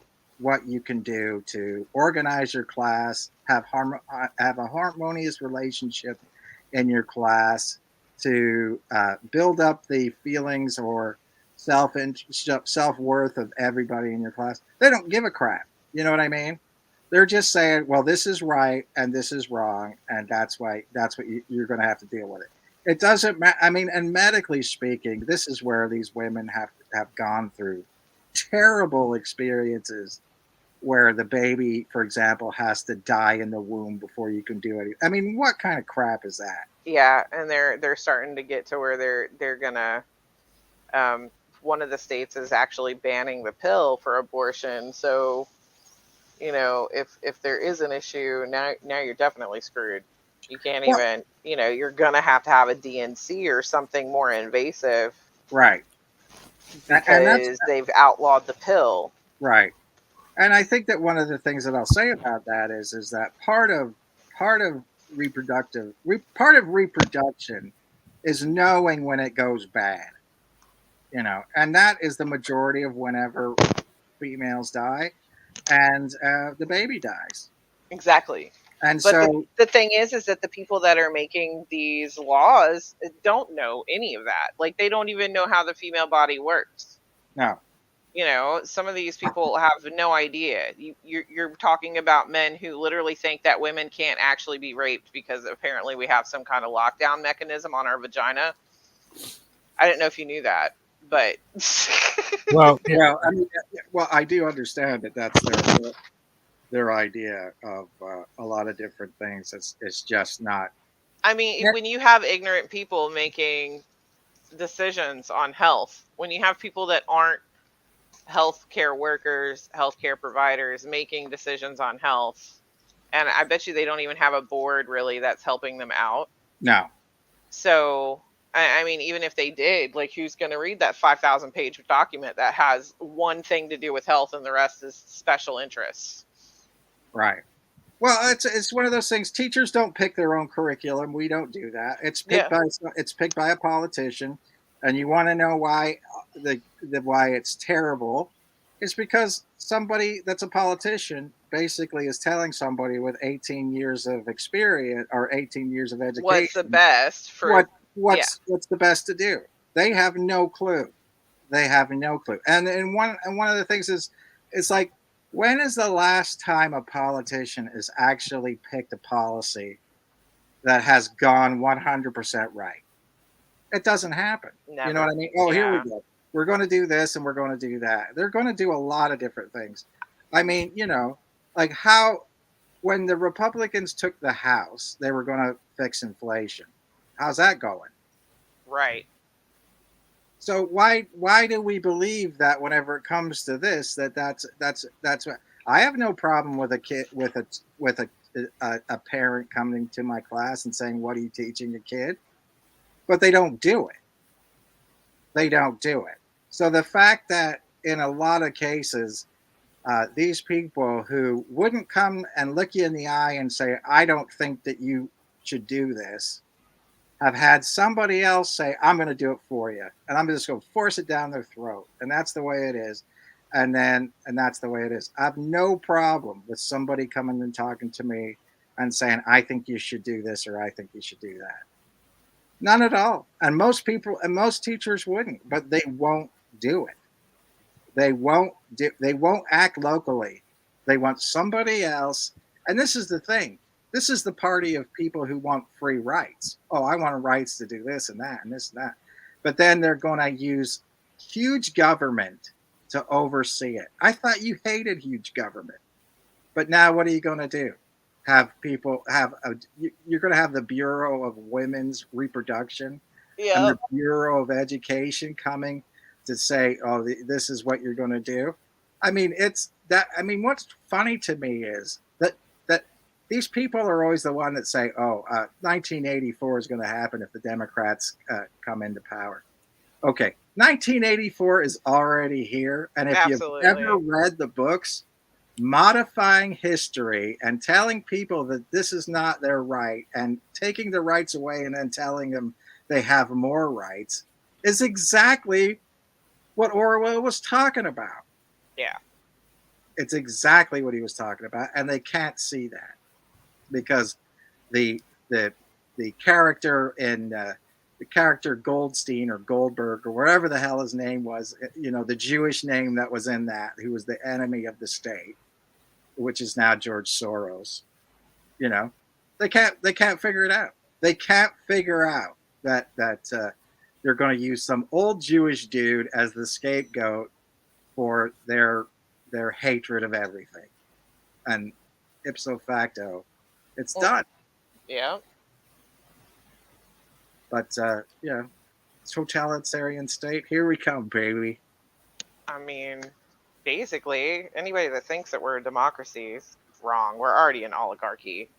do to organize your class, have a harmonious relationship in your class, to build up the feelings or self worth of everybody in your class. They don't give a crap. You know what I mean? They're just saying, well, this is right and this is wrong, and that's what you're going to have to deal with it. It doesn't matter. I mean, and medically speaking, this is where these women have gone through terrible experiences where the baby, for example, has to die in the womb before you can do it. I mean, what kind of crap is that? Yeah, and they're starting to get to where they're gonna um one of the states is actually banning the pill for abortion. So, if there is an issue, now you're definitely screwed. You can't Well, even, you're gonna have a DNC or something more invasive right, and that's because they've outlawed the pill. right. And I think that one of the things that I'll say about that is that part of part of reproduction is knowing when it goes bad, and that is the majority of whenever females die and the baby dies. Exactly. And But the so, the thing is that the people that are making these laws don't know any of that. Like they don't even know how the female body works. no, Some of these people have no idea. You're talking about men who literally think that women can't actually be raped because apparently we have some kind of lockdown mechanism on our vagina. I didn't know if you knew that, but Well, yeah, well, I mean, well, I do understand that that's their idea of a lot of different things. It's just not. I mean, when you have ignorant people making decisions on health, when you have people that aren't healthcare workers, healthcare providers making decisions on health, and I bet you they don't even have a board really that's helping them out. No, So, I mean, even if they did, like, who's going to read that 5,000 page document that has one thing to do with health and the rest is special interests? right. Well, it's one of those things. Teachers don't pick their own curriculum. We don't do that. Yeah. It's picked by a politician, and you want to know why why it's terrible. It's because somebody that's a politician basically is telling somebody with 18 years of experience or 18 years of What's the education best for, what yeah. what's the best to do. They have no clue. They have no clue. And one of the things is, it's like, when is the last time a politician has actually picked a policy that has gone 100% right? It doesn't happen. You know what Never. I mean? Oh, here we Yeah. go. We're going to do this and we're going to do that. They're going to do a lot of different things. I mean, like how when the Republicans took the House, they were going to fix inflation. How's that going? Right. So why do we believe that whenever it comes to this, that's what I have no problem with a kid with a parent coming to my class and saying, what are you teaching your kid? But they don't do it. They don't do it. So the fact that in a lot of cases, these people who wouldn't come and look you in the eye and say, I don't think that you should do this, have had somebody else say, I'm going to do it for you. And I'm just going to force it down their throat. And that's the way it is. And that's the way it is. I have no problem with somebody coming and talking to me and saying, I think you should do this or I think you should do that. None at all. And most people and most teachers wouldn't, but they won't do it. They won't act locally. They want somebody else. And this is the thing. This is the party of people who want free rights. Oh, I want rights to do this and that and this and that. But then they're going to use huge government to oversee it. I thought you hated huge government. But now what are you going to do? Have people have you're going to have the Bureau of Women's Reproduction and Yep. the Bureau of Education coming to say, "Oh, this is what you're going to do." I mean, it's that. I mean, what's funny to me is that these people are always the one that say, "Oh, 1984 is going to happen if the Democrats come into power." Okay, 1984 is already here, and if you've ever Absolutely. read the books, modifying history and telling people that this is not their right and taking the rights away and then telling them they have more rights is exactly what Orwell was talking about. Yeah. It's exactly what he was talking about, and they can't see that because the the the character in the character Goldstein or Goldberg or whatever the hell his name was, the Jewish name that was in that, who was the enemy of the state, which is now George Soros. You know, they can't figure it out. They can't figure out that they're going to use some old Jewish dude as the scapegoat for their hatred of everything, and ipso facto, it's Mm, done. yeah. But totalitarian state. Here we come, baby. I mean, basically, anybody that thinks that we're a democracy is wrong. We're already an oligarchy.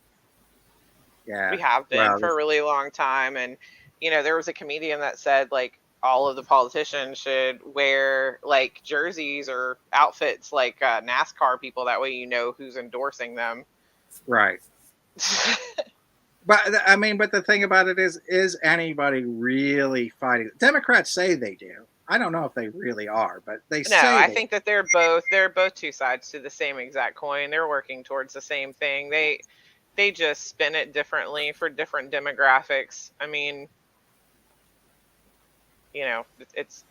Yeah. We have been Well, for a really long time. And, there was a comedian that said, like, all of the politicians should wear, like, jerseys or outfits like NASCAR people. That way you know who's endorsing them. right. But I mean, but the thing about it is anybody really fighting? Democrats say they do. I don't know if they really are, but they No, say I they. think that they're both two sides to the same exact coin. They're working towards the same thing. They just spin it differently for different demographics. I mean, it's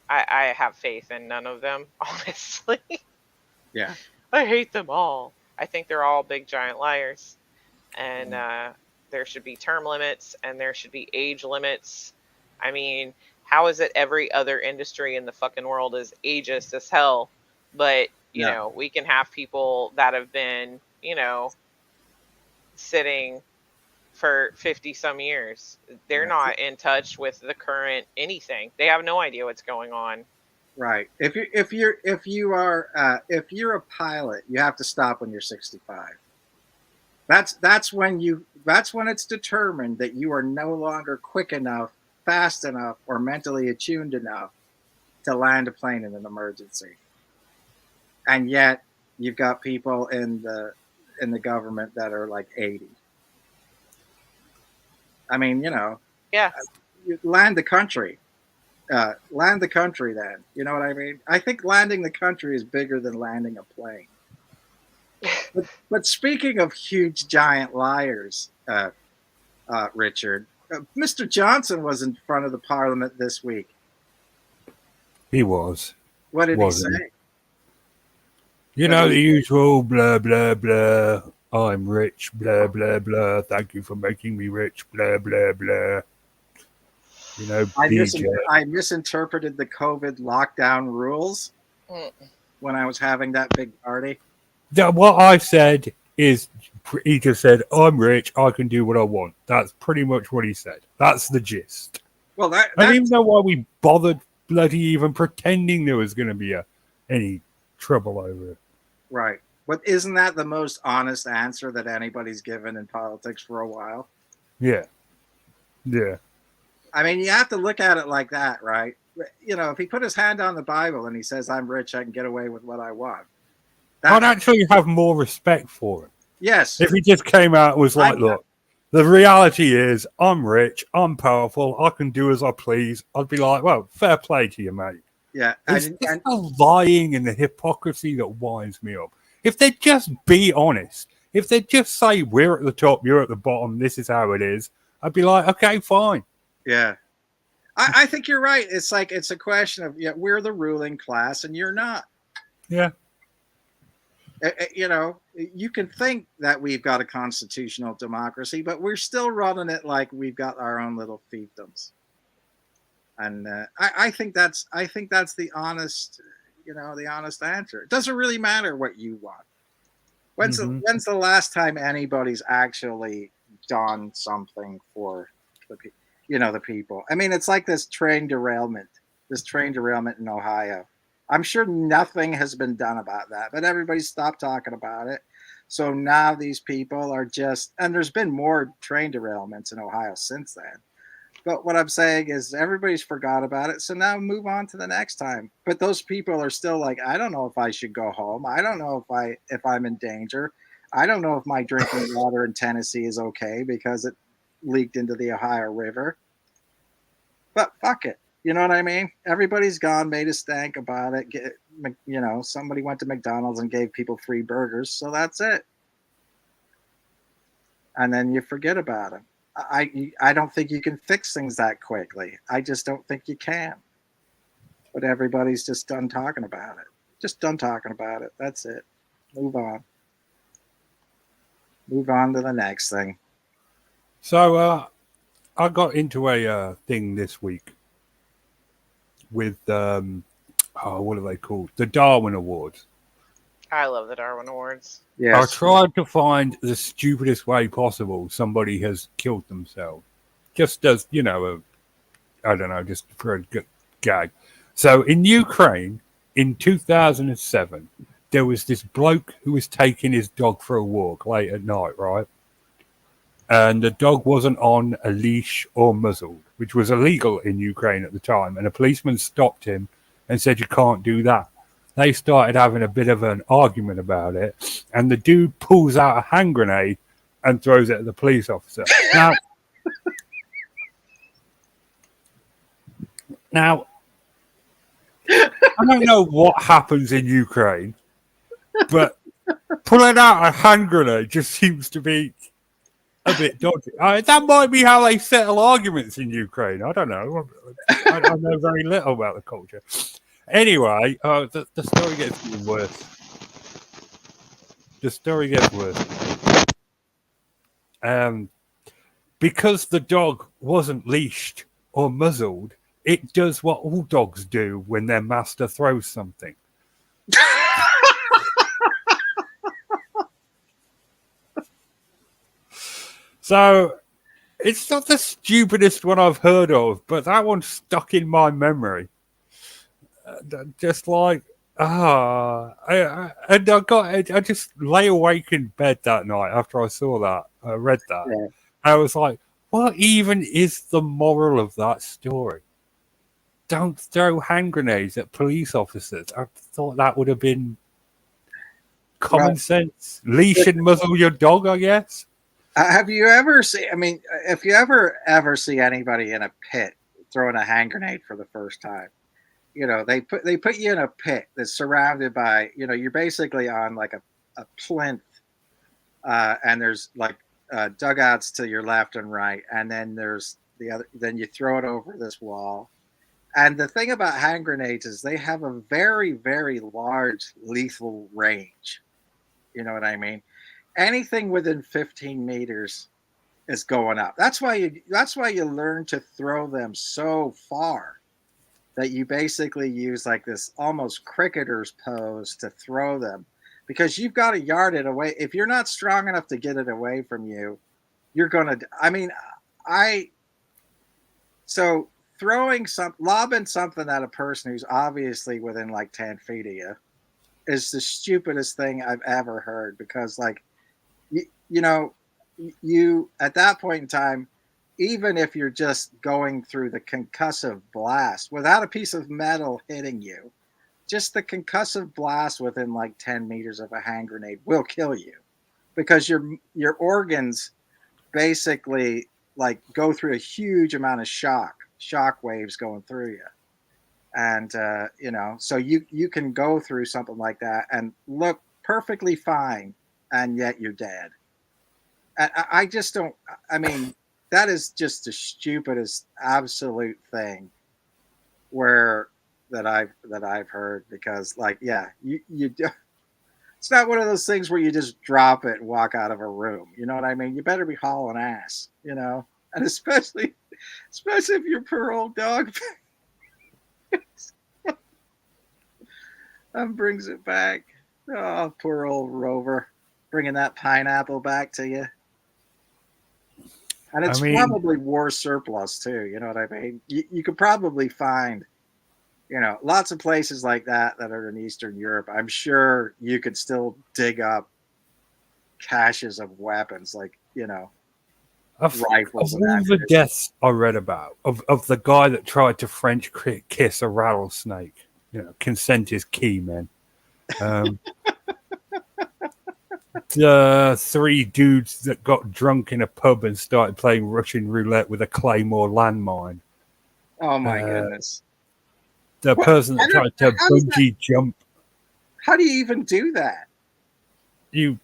I have faith in none of them, honestly. Yeah. I hate them all. I think they're all big giant liars. And there should be term limits and there should be age limits. I mean, how is it every other industry in the fucking world is ageist as hell? But, Yeah. we can have people that have been, sitting for 50 some years. They're Yeah. not in touch with the current anything. They have no idea what's going on. Right. If you're a pilot, you have to stop when you're 65. That's when it's determined that you are no longer quick enough, fast enough, or mentally attuned enough to land a plane in an emergency. And yet you've got people in the government that are like 80. I mean, Yeah. you land the country. Land the country then. You know what I mean? I think landing the country is bigger than landing a plane. But speaking of huge giant liars, Richard, Mr. Johnson was in front of the Parliament this week. He was. What did Wasn't he he? say? You know, the usual blah, blah, blah. I'm rich, blah, blah, blah. Thank you for making me rich, blah, blah, blah. BJ. I misinterpreted the COVID lockdown rules Mm. when I was having that big party. What I've said is he just said, I'm rich, I can do what I want. That's pretty much what he said. That's the gist. Well, I don't even know why we bothered bloody even pretending there was going to be any trouble over it. Right. But isn't that the most honest answer that anybody's given in politics for a while? Yeah. Yeah. I mean, you have to look at it like that, right? If he put his hand on the Bible and he says, I'm rich, I can get away with what I want. I'd actually have more respect for him. Yes. If he just came out and was like, look, the reality is I'm rich, I'm powerful, I can do as I please. I'd be like, well, fair play to you, mate. Yeah. It's the lying and the hypocrisy that winds me up. If they'd just be honest, if they'd just say, we're at the top, you're at the bottom, this is how it is, I'd be like, okay, fine. Yeah. I think you're right. It's like, it's a question of, we're the ruling class and you're not. Yeah. You can think that we've got a constitutional democracy, but we're still running it like we've got our own little fiefdoms. And I think that's the honest, the honest answer. It doesn't really matter what you want. When's the last time anybody's actually done something for the people? I mean, it's like this train derailment in Ohio. I'm sure nothing has been done about that, but everybody stopped talking about it. So now these people are and there's been more train derailments in Ohio since then. But what I'm saying is everybody's forgot about it. So now move on to the next time. But those people are still like, I don't know if I should go home. I don't know if I'm in danger. I don't know if my drinking water in Tennessee is okay because it leaked into the Ohio River. But fuck it. You know what I mean? Everybody's gone, made a stank about it. Somebody went to McDonald's and gave people free burgers. So that's it. And then you forget about it. I don't think you can fix things that quickly. I just don't think you can. But everybody's just done talking about it. Just done talking about it. That's it. Move on. Move on to the next thing. So I got into a thing this week with what are they called? The Darwin Awards. I love the Darwin Awards. Yes. I tried to find the stupidest way possible somebody has killed themselves. just as, I don't know, just for a good gag. So in Ukraine, in 2007, there was this bloke who was taking his dog for a walk late at night, right? And the dog wasn't on a leash or muzzled, which was illegal in Ukraine at the time. And a policeman stopped him and said, "You can't do that." They started having a bit of an argument about it, and the dude pulls out a hand grenade and throws it at the police officer. Now, I don't know what happens in Ukraine, but pulling out a hand grenade just seems to be a bit dodgy. That might be how they settle arguments in Ukraine. I don't know. I know very little about the culture. Anyway, the story gets even worse. The story gets worse. Because the dog wasn't leashed or muzzled, it does what all dogs do when their master throws something. So it's not the stupidest one I've heard of, but that one stuck in my memory. Just like, I just lay awake in bed that night after I saw that. I read that. Yeah. I was like, what even is the moral of that story? Don't throw hand grenades at police officers. I thought that would have been common sense. Leash and muzzle your dog, I guess. Have you ever seen? I mean, if you ever see anybody in a pit throwing a hand grenade for the first time, they put you in a pit that's surrounded by, you're basically on like a plinth, and there's like dugouts to your left and right, and then there's the other. Then you throw it over this wall. And the thing about hand grenades is they have a very, very large lethal range. You know what I mean? Anything within 15 meters is going up. That's why you learn to throw them so far that you basically use like this almost cricketer's pose to throw them, because you've got to yard it away. If you're not strong enough to get it away from you, you're gonna. So lobbing something at a person who's obviously within like 10 feet of you is the stupidest thing I've ever heard, because like, you at that point in time, even if you're just going through the concussive blast without a piece of metal hitting you, just the concussive blast within like 10 meters of a hand grenade will kill you, because your organs basically like go through a huge amount of shock waves going through you. And so you can go through something like that and look perfectly fine, and yet you're dead. And I just don't. I mean, that is just the stupidest absolute thing that I've heard, because like, yeah, you it's not one of those things where you just drop it and walk out of a room. You know what I mean? You better be hauling ass, and especially if your poor old dog brings it back. Oh, poor old Rover, bringing that pineapple back to you. And it's probably war surplus too. You know what I mean? You could probably find, lots of places like that are in Eastern Europe. I'm sure you could still dig up caches of weapons, like, rifles. Of all the deaths I read about, of the guy that tried to French kiss a rattlesnake, consent is key, man. The 3 dudes that got drunk in a pub and started playing Russian roulette with a Claymore landmine. Oh my goodness. The person that tried to bungee jump. How do you even do that? You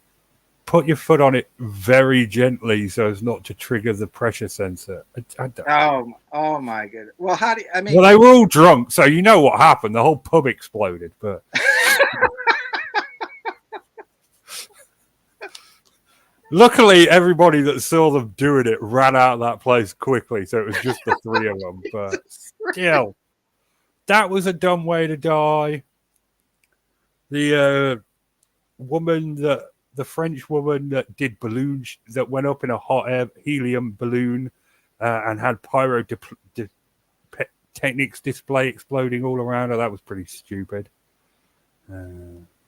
put your foot on it very gently so as not to trigger the pressure sensor. Oh my goodness. Well, well, they were all drunk, so you know what happened. The whole pub exploded, but luckily everybody that saw them doing it ran out of that place quickly, so it was just the 3 of them. But still, that was a dumb way to die. The French woman that did balloons, that went up in a hot air helium balloon and had techniques display exploding all around her. That was pretty stupid.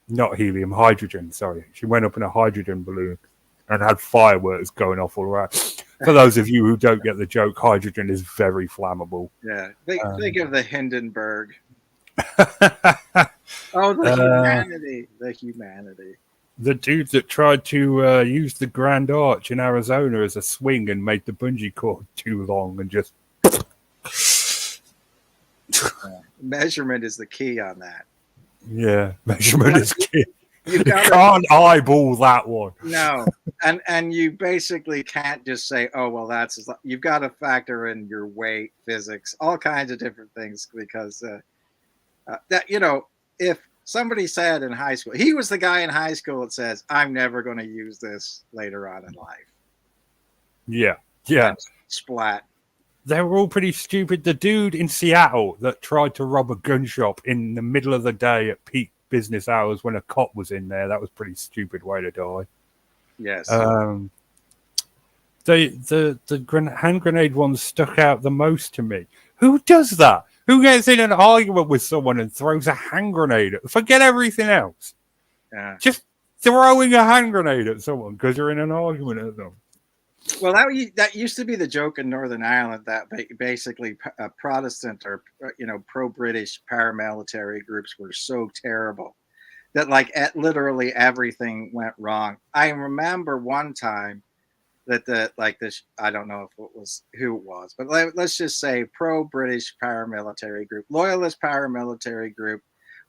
Not helium, hydrogen. Sorry, she went up in a hydrogen balloon and had fireworks going off all around. For those of you who don't get the joke, hydrogen is very flammable. Yeah, think of the Hindenburg. The Oh, the humanity. dude that tried to use the Grand Arch in Arizona as a swing and made the bungee cord too long and just Measurement is the key on that. measurement is key. You can't eyeball that one. No, and you basically can't just say, "Oh, well, that's." You've got to factor in your weight, physics, all kinds of different things because that if somebody said in high school, he was the guy in high school that says, "I'm never going to use this later on in life." Yeah. And splat. They were all pretty stupid. The dude in Seattle that tried to rob a gun shop in the middle of the day at peak business hours when a cop was in there, that was a pretty stupid way to die. Yes. The hand grenade one stuck out the most to me. Who does that? Who gets in an argument with someone and throws a hand grenade? Forget everything else. Just throwing a hand grenade at someone because you're in an argument with them. Well, that used to be the joke in Northern Ireland that basically Protestant or pro-British paramilitary groups were so terrible that literally everything went wrong. I remember one time that this, I don't know if it was who it was, but let's just say pro-British paramilitary group, loyalist paramilitary group,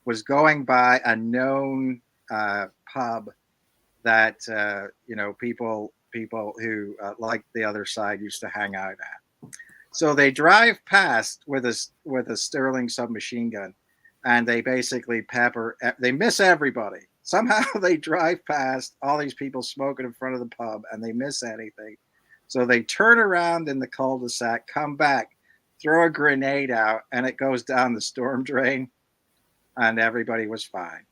was going by a known pub that people who like the other side used to hang out at. So they drive past with a Sterling submachine gun, and they basically they miss everybody. Somehow they drive past all these people smoking in front of the pub, and they miss anything. So they turn around in the cul-de-sac, come back, throw a grenade out, and it goes down the storm drain, and everybody was fine.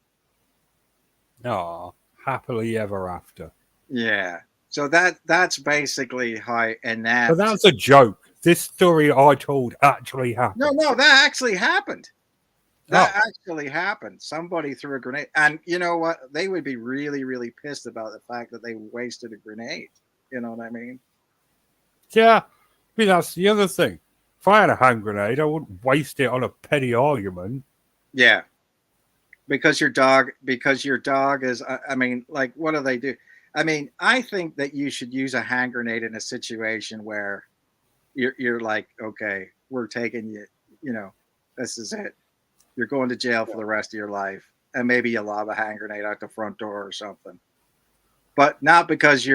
Oh, happily ever after. Yeah. So that's basically how inept. But that's a joke. This story I told actually happened. No, that actually happened. That actually happened. Somebody threw a grenade. And you know what? They would be really, really pissed about the fact that they wasted a grenade. You know what I mean? Yeah. I mean, that's the other thing. If I had a hand grenade, I wouldn't waste it on a petty argument. Yeah. Because your dog is, I mean, like, what do they do? I mean, I think that you should use a hand grenade in a situation where you're like, okay, we're taking you, this is it. You're going to jail for the rest of your life. And maybe you lob a hand grenade out the front door or something. But not because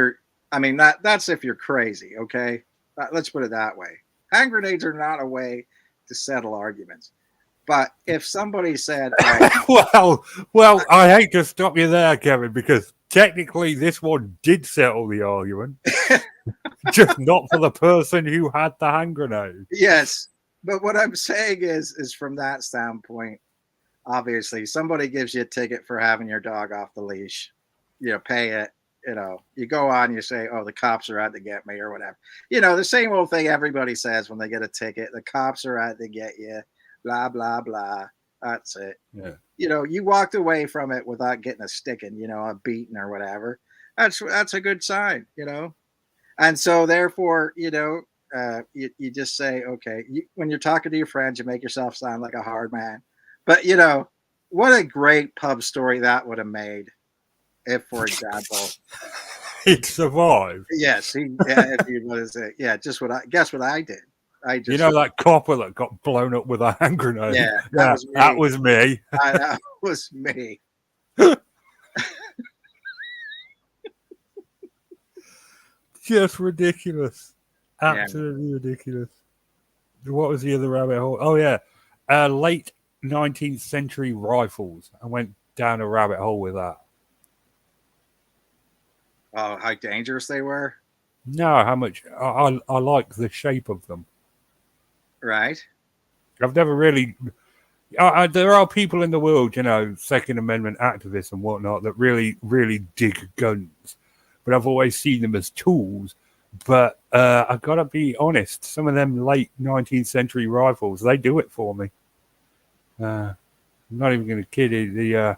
that's if you're crazy, okay? Let's put it that way. Hand grenades are not a way to settle arguments. But if somebody said, well, I hate to stop you there, Kevin, because technically this one did settle the argument, just not for the person who had the hand grenade. Yes, but what I'm saying is from that standpoint, obviously, somebody gives you a ticket for having your dog off the leash, pay it, you go on, you say, oh, the cops are out to get me or whatever. The same old thing everybody says when they get a ticket, the cops are out to get you. Blah, blah, blah. That's it. Yeah. You walked away from it without getting a sticking, a beating or whatever. That's a good sign, And so therefore, you just say, okay, when you're talking to your friends, you make yourself sound like a hard man. But, what a great pub story that would have made if, for example, he'd survived. Yes. If he was, guess what I did. That copper that got blown up with a hand grenade? Yeah, that was me. That was me. Just ridiculous. Absolutely ridiculous. What was the other rabbit hole? Oh, yeah. Late 19th century rifles. I went down a rabbit hole with that. Oh, how dangerous they were? No, how much. I like the shape of them. Right. I've never really. There are people in the world, Second Amendment activists and whatnot, that really, really dig guns. But I've always seen them as tools. But I gotta be honest. Some of them late 19th century rifles, they do it for me. I'm not even gonna kid you.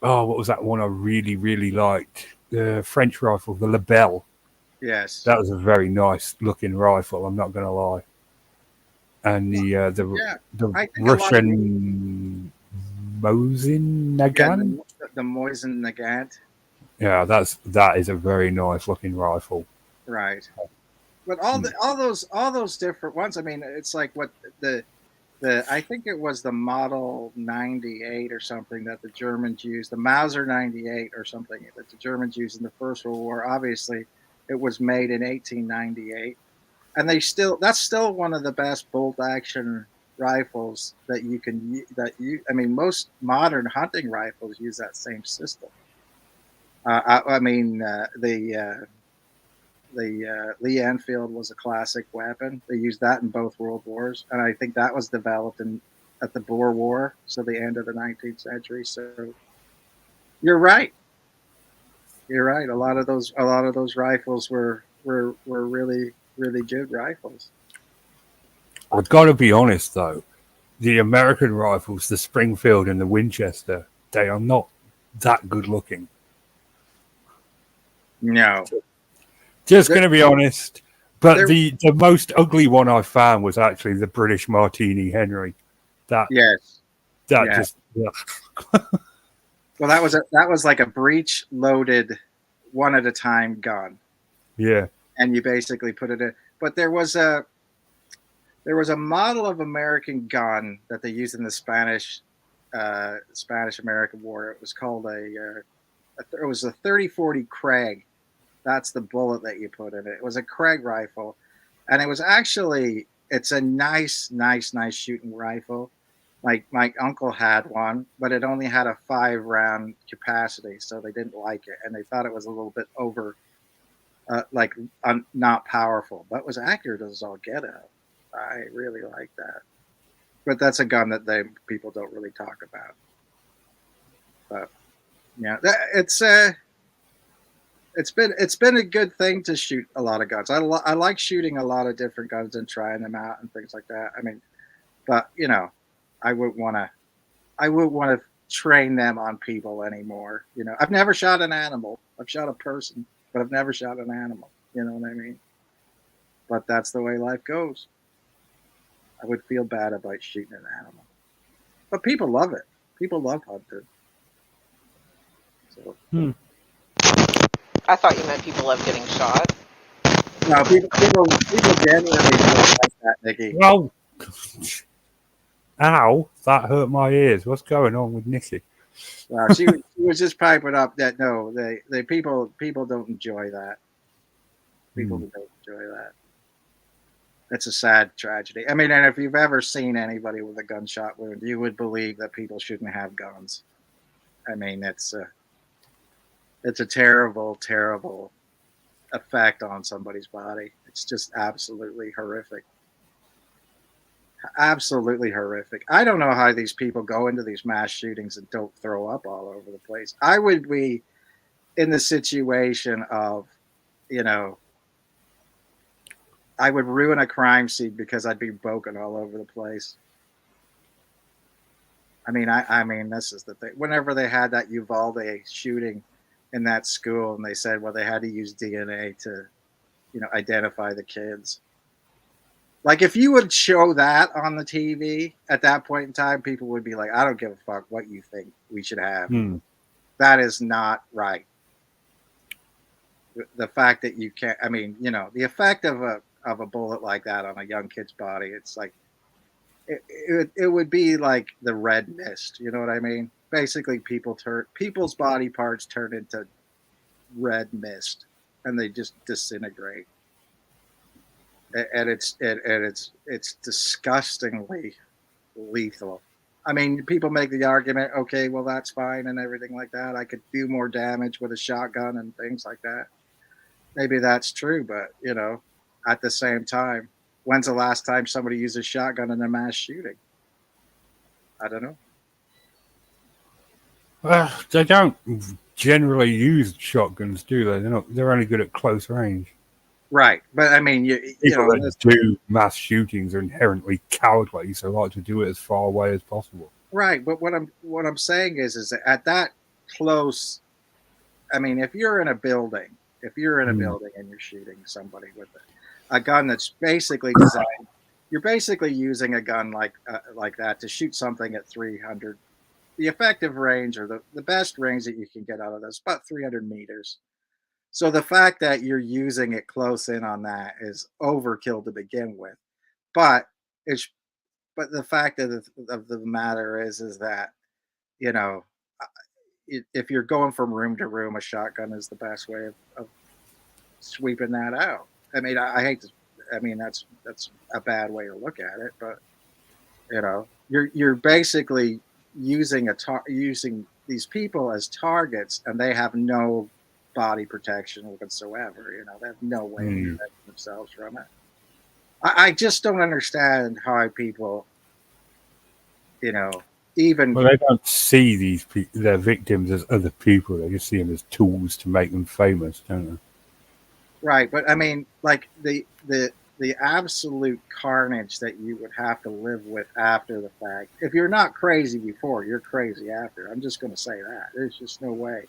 What was that one I really, really liked? The French rifle, the Lebel. Yes. That was a very nice looking rifle. I'm not gonna lie. And Yeah. the I think a lot of Russian Mosin yeah, Nagant. the Moisen Nagant, Yeah, that is a very nice looking rifle. right? But Hmm. all those different ones. I mean, it's like what the I think it was the Model 98 or something that the Germans used, the Mauser 98 or something that the Germans used in the First World War. Obviously, it was made in 1898, and that's still one of the best bolt action rifles that you can that you. I mean, most modern hunting rifles use that same system. I mean, the Lee Enfield was a classic weapon. They used that in both world wars, and I think that was developed in at the Boer War, so the end of the 19th century. So you're right. You're right. A lot of those rifles were really good rifles. I've got to be honest though. The American rifles, the Springfield and the Winchester, they are not that good looking. No, Just there, going to be honest. But there. the most ugly one I found was actually the British Martini Henry. That Yes, that yeah. just Well, that was like a breech loaded, one at a time gun, yeah. and you basically put it in. But there was a model of American gun that they used in the Spanish American War. It was called it was a 3040 Craig. That's the bullet that you put in it. It was a Craig rifle, and it was actually it's a nice shooting rifle. My uncle had one, but it only had a 5 round capacity, so they didn't like it, and they thought it was a little bit over, not powerful, but was accurate as all get out. I really like that, but that's a gun that people don't really talk about. But yeah, it's been a good thing to shoot a lot of guns. I like shooting a lot of different guns and trying them out and things like that. I mean, but I wouldn't want to I wouldn't want to train them on people anymore. I've never shot an animal. I've shot a person, but I've never shot an animal. You know what I mean? But that's the way life goes. I would feel bad about shooting an animal, but people love it. People love hunting. So Hmm. I thought you meant people love getting shot. no, people genuinely really like that, Nikki. Well, ow, that hurt my ears. What's going on with Nikki? She was just piping up that no, they people don't enjoy that. People Hmm. don't enjoy that. It's a sad tragedy. I mean, and if you've ever seen anybody with a gunshot wound, you would believe that people shouldn't have guns. I mean, it's a terrible, terrible effect on somebody's body. It's just absolutely horrific. Absolutely horrific. I don't know how these people go into these mass shootings and don't throw up all over the place. I would be in the situation of, you know, I would ruin a crime scene because I'd be broken all over the place. I mean, this is the thing. Whenever they had that Uvalde shooting in that school, and they said, well, they had to use DNA to, identify the kids. Like, if you would show that on the TV at that point in time, people would be like, I don't give a fuck what you think we should have. Hmm. That is not right. The fact that you can't, the effect of a bullet like that on a young kid's body, it's like, it would be like the red mist. You know what I mean? Basically, people's body parts turn into red mist, and they just disintegrate. And it's disgustingly lethal. I mean, people make the argument, okay, well that's fine and everything like that. I could do more damage with a shotgun and things like that. Maybe that's true, but at the same time, when's the last time somebody used a shotgun in a mass shooting? I don't know. They don't generally use shotguns, do they? They're not. They're only good at close range. Right, but I mean, you People know, that do mass shootings are inherently cowardly, so like to do it as far away as possible. right. But what I'm saying is that at that close, I mean, if you're in a Mm. building and you're shooting somebody with a gun that's basically designed, you're basically using a gun like that to shoot something at 300. The effective range or the best range that you can get out of this about 300 meters. So the fact that you're using it close in on that is overkill to begin with. But it's but the fact of the matter is that you know if you're going from room to room, a shotgun is the best way of sweeping that out. I mean, I hate to. I mean, that's a bad way to look at it, but you're basically using these people as targets, and they have no body protection whatsoever. They have no way of Mm. protecting themselves from it. I just don't understand how people, you know, even Well, they don't see their victims as other people. They just see them as tools to make them famous, don't right. But I mean, like the absolute carnage that you would have to live with after the fact. If you're not crazy before, you're crazy after. I'm just going to say that. There's just no way.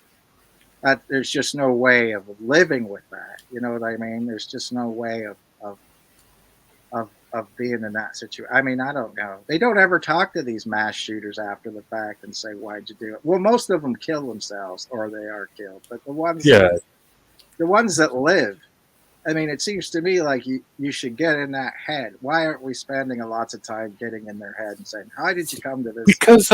There's just no way of living with that. You know what I mean? There's just no way of being in that situation. I mean, I don't know. They don't ever talk to these mass shooters after the fact and say, "Why'd you do it?" Well, most of them kill themselves or they are killed, but they? Yeah, the ones that live, I mean, it seems to me like you should get in that head. Why aren't we spending a lots of time getting in their head and saying, "How did you come to this?" because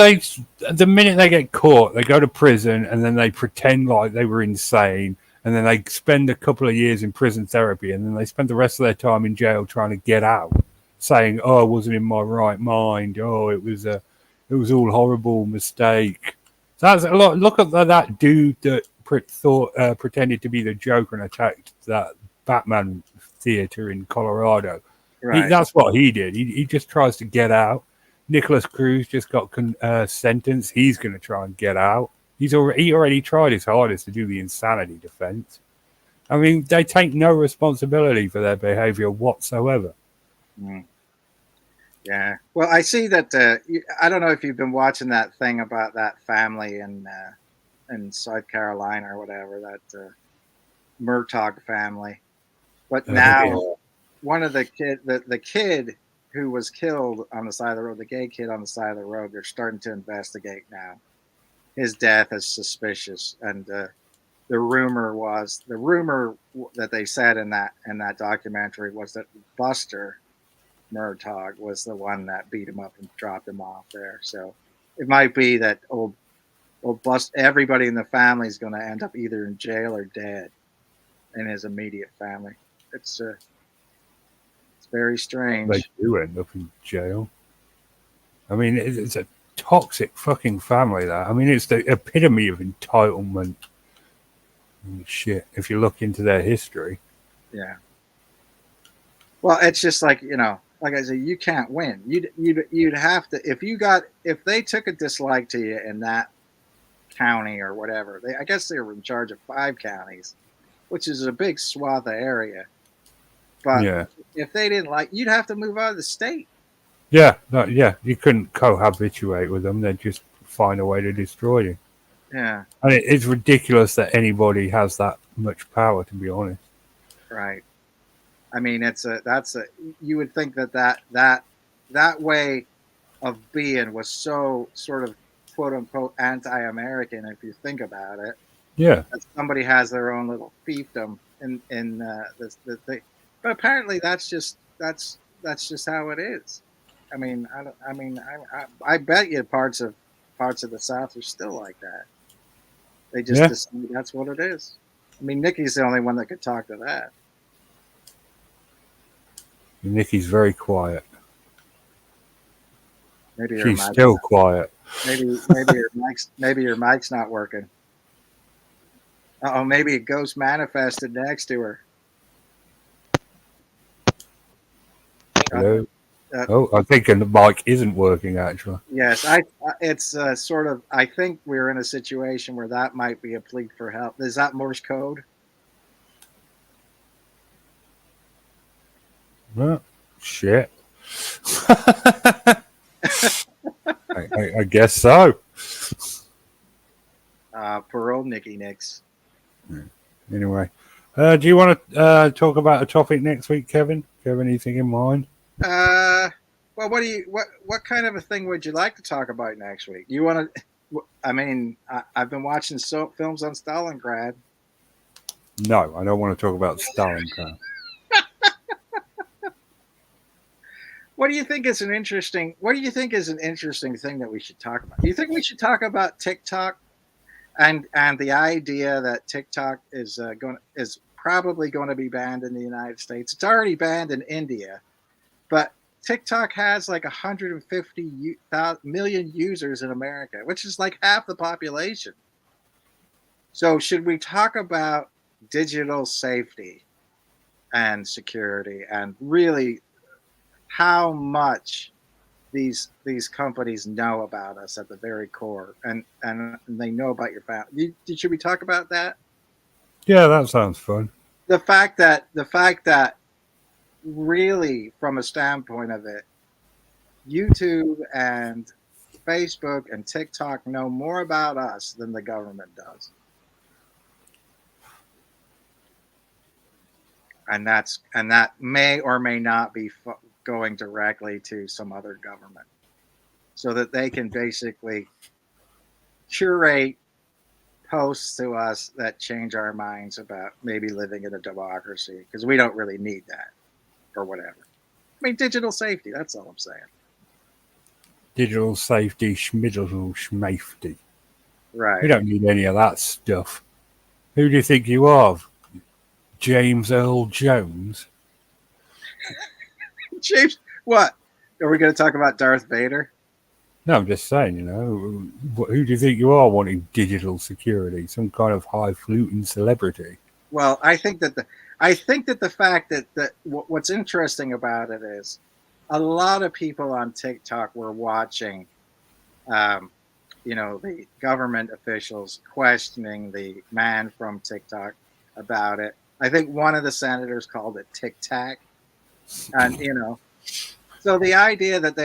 the minute they get caught, they go to prison and then they pretend like they were insane, and then they spend a couple of years in prison therapy, and then they spend the rest of their time in jail trying to get out, saying, "Oh, I wasn't in my right mind. Oh, it was all horrible mistake." So that's a lot. Look at that dude that pretended to be the Joker and attacked that Batman theater in Colorado. Right. That's what he did. He just tries to get out. Nicholas Cruz just got sentenced. He's going to try and get out. He already tried his hardest to do the insanity defense. I mean, they take no responsibility for their behavior whatsoever. Mm, yeah. Well, I see that. I don't know if you've been watching that thing about that family in South Carolina or whatever, that Murtaugh family. But Yeah. now one of the kid who was killed on the side of the road, the gay kid on the side of the road, they're starting to investigate now. His death is suspicious, and the rumor that they said in that documentary was that Buster Murtaugh was the one that beat him up and dropped him off there. So it might be that old Bust everybody in the family is going to end up either in jail or dead in his immediate family. It's very They strange. do end up in jail. I mean, it's a toxic fucking family, that. I mean, it's the epitome of entitlement and shit, if you look into their history. Yeah. Well, it's just like I said, you can't win. You'd have to if they took a dislike to you in that county or whatever. I guess they were in charge of 5 counties, which is a big swath of area. But Yeah. if they didn't like, you'd have to move out of the state. Yeah, no, yeah, you couldn't cohabituate with them. They'd just find a way to destroy you. Yeah. And it's ridiculous that anybody has that much power, to be honest. Right. I mean, you would think that way of being was so sort of quote unquote anti-American if you think about it. Yeah. That somebody has their own little fiefdom in the thing, but apparently that's just how it is. I mean, I don't, I mean, I bet you parts of the South are still like that. They just Yeah. decide that's what it is. I mean, Nikki's the only one that could talk to that. Nikki's very quiet. Maybe her She's mic, still quiet. maybe your mic's not working. Oh, maybe a ghost manifested next to her. Uh, Hello? uh, Oh, I think the mic isn't working, actually. yes, it's sort of. I think we're in a situation where that might be a plea for help. Is that Morse code? Well, shit. I guess so. Poor old Nikki Nix. Anyway, do you want to talk about a topic next week, Kevin? Do you have anything in mind? Well, what kind of a thing would you like to talk about next week? You want to? I mean, I've been watching films on Stalingrad. No, I don't want to talk about Stalingrad. What do you think is an interesting? What do you think is an interesting thing that we should talk about? Do you think we should talk about TikTok and the idea that TikTok is is probably going to be banned in the United States? It's already banned in India, but TikTok has like 150 million users in America, which is like half the population. So, should we talk about digital safety and security and really how much these companies know about us at the very core, and they know about your family? Should we talk about that? Yeah, that sounds fun. The fact that really, from a standpoint of it, YouTube and Facebook and TikTok know more about us than the government does. And that may or may not be going directly to some other government, so that they can basically curate posts to us that change our minds about maybe living in a democracy, because we don't really need that or whatever. I mean, digital safety, that's all I'm saying. Digital safety, schmiddle, schmafety. Right. We don't need any of that stuff. Who do you think you are? James Earl Jones? James, what? Are we going to talk about Darth Vader? No, I'm just saying, who do you think you are wanting digital security? Some kind of highfalutin celebrity? Well, I think that the fact that what's interesting about it is a lot of people on TikTok were watching, the government officials questioning the man from TikTok about it. I think one of the senators called it Tic Tac, and so the idea that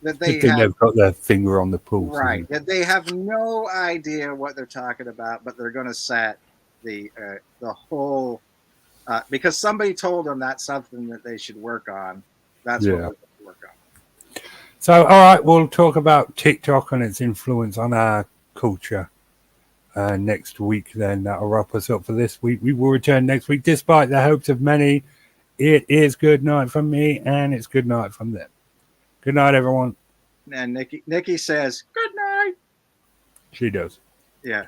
that they think have they've got their finger on the pulse. right, that they have no idea what they're talking about, but they're going to set the whole because somebody told them that's something that they should work on. That's what we're going to work on. So, all right, we'll talk about TikTok and its influence on our culture next week. Then that'll wrap us up for this week. We will return next week, despite the hopes of many. It is good night from me, and it's good night from them. Good night, everyone. And Nikki says good night. She does. Yeah.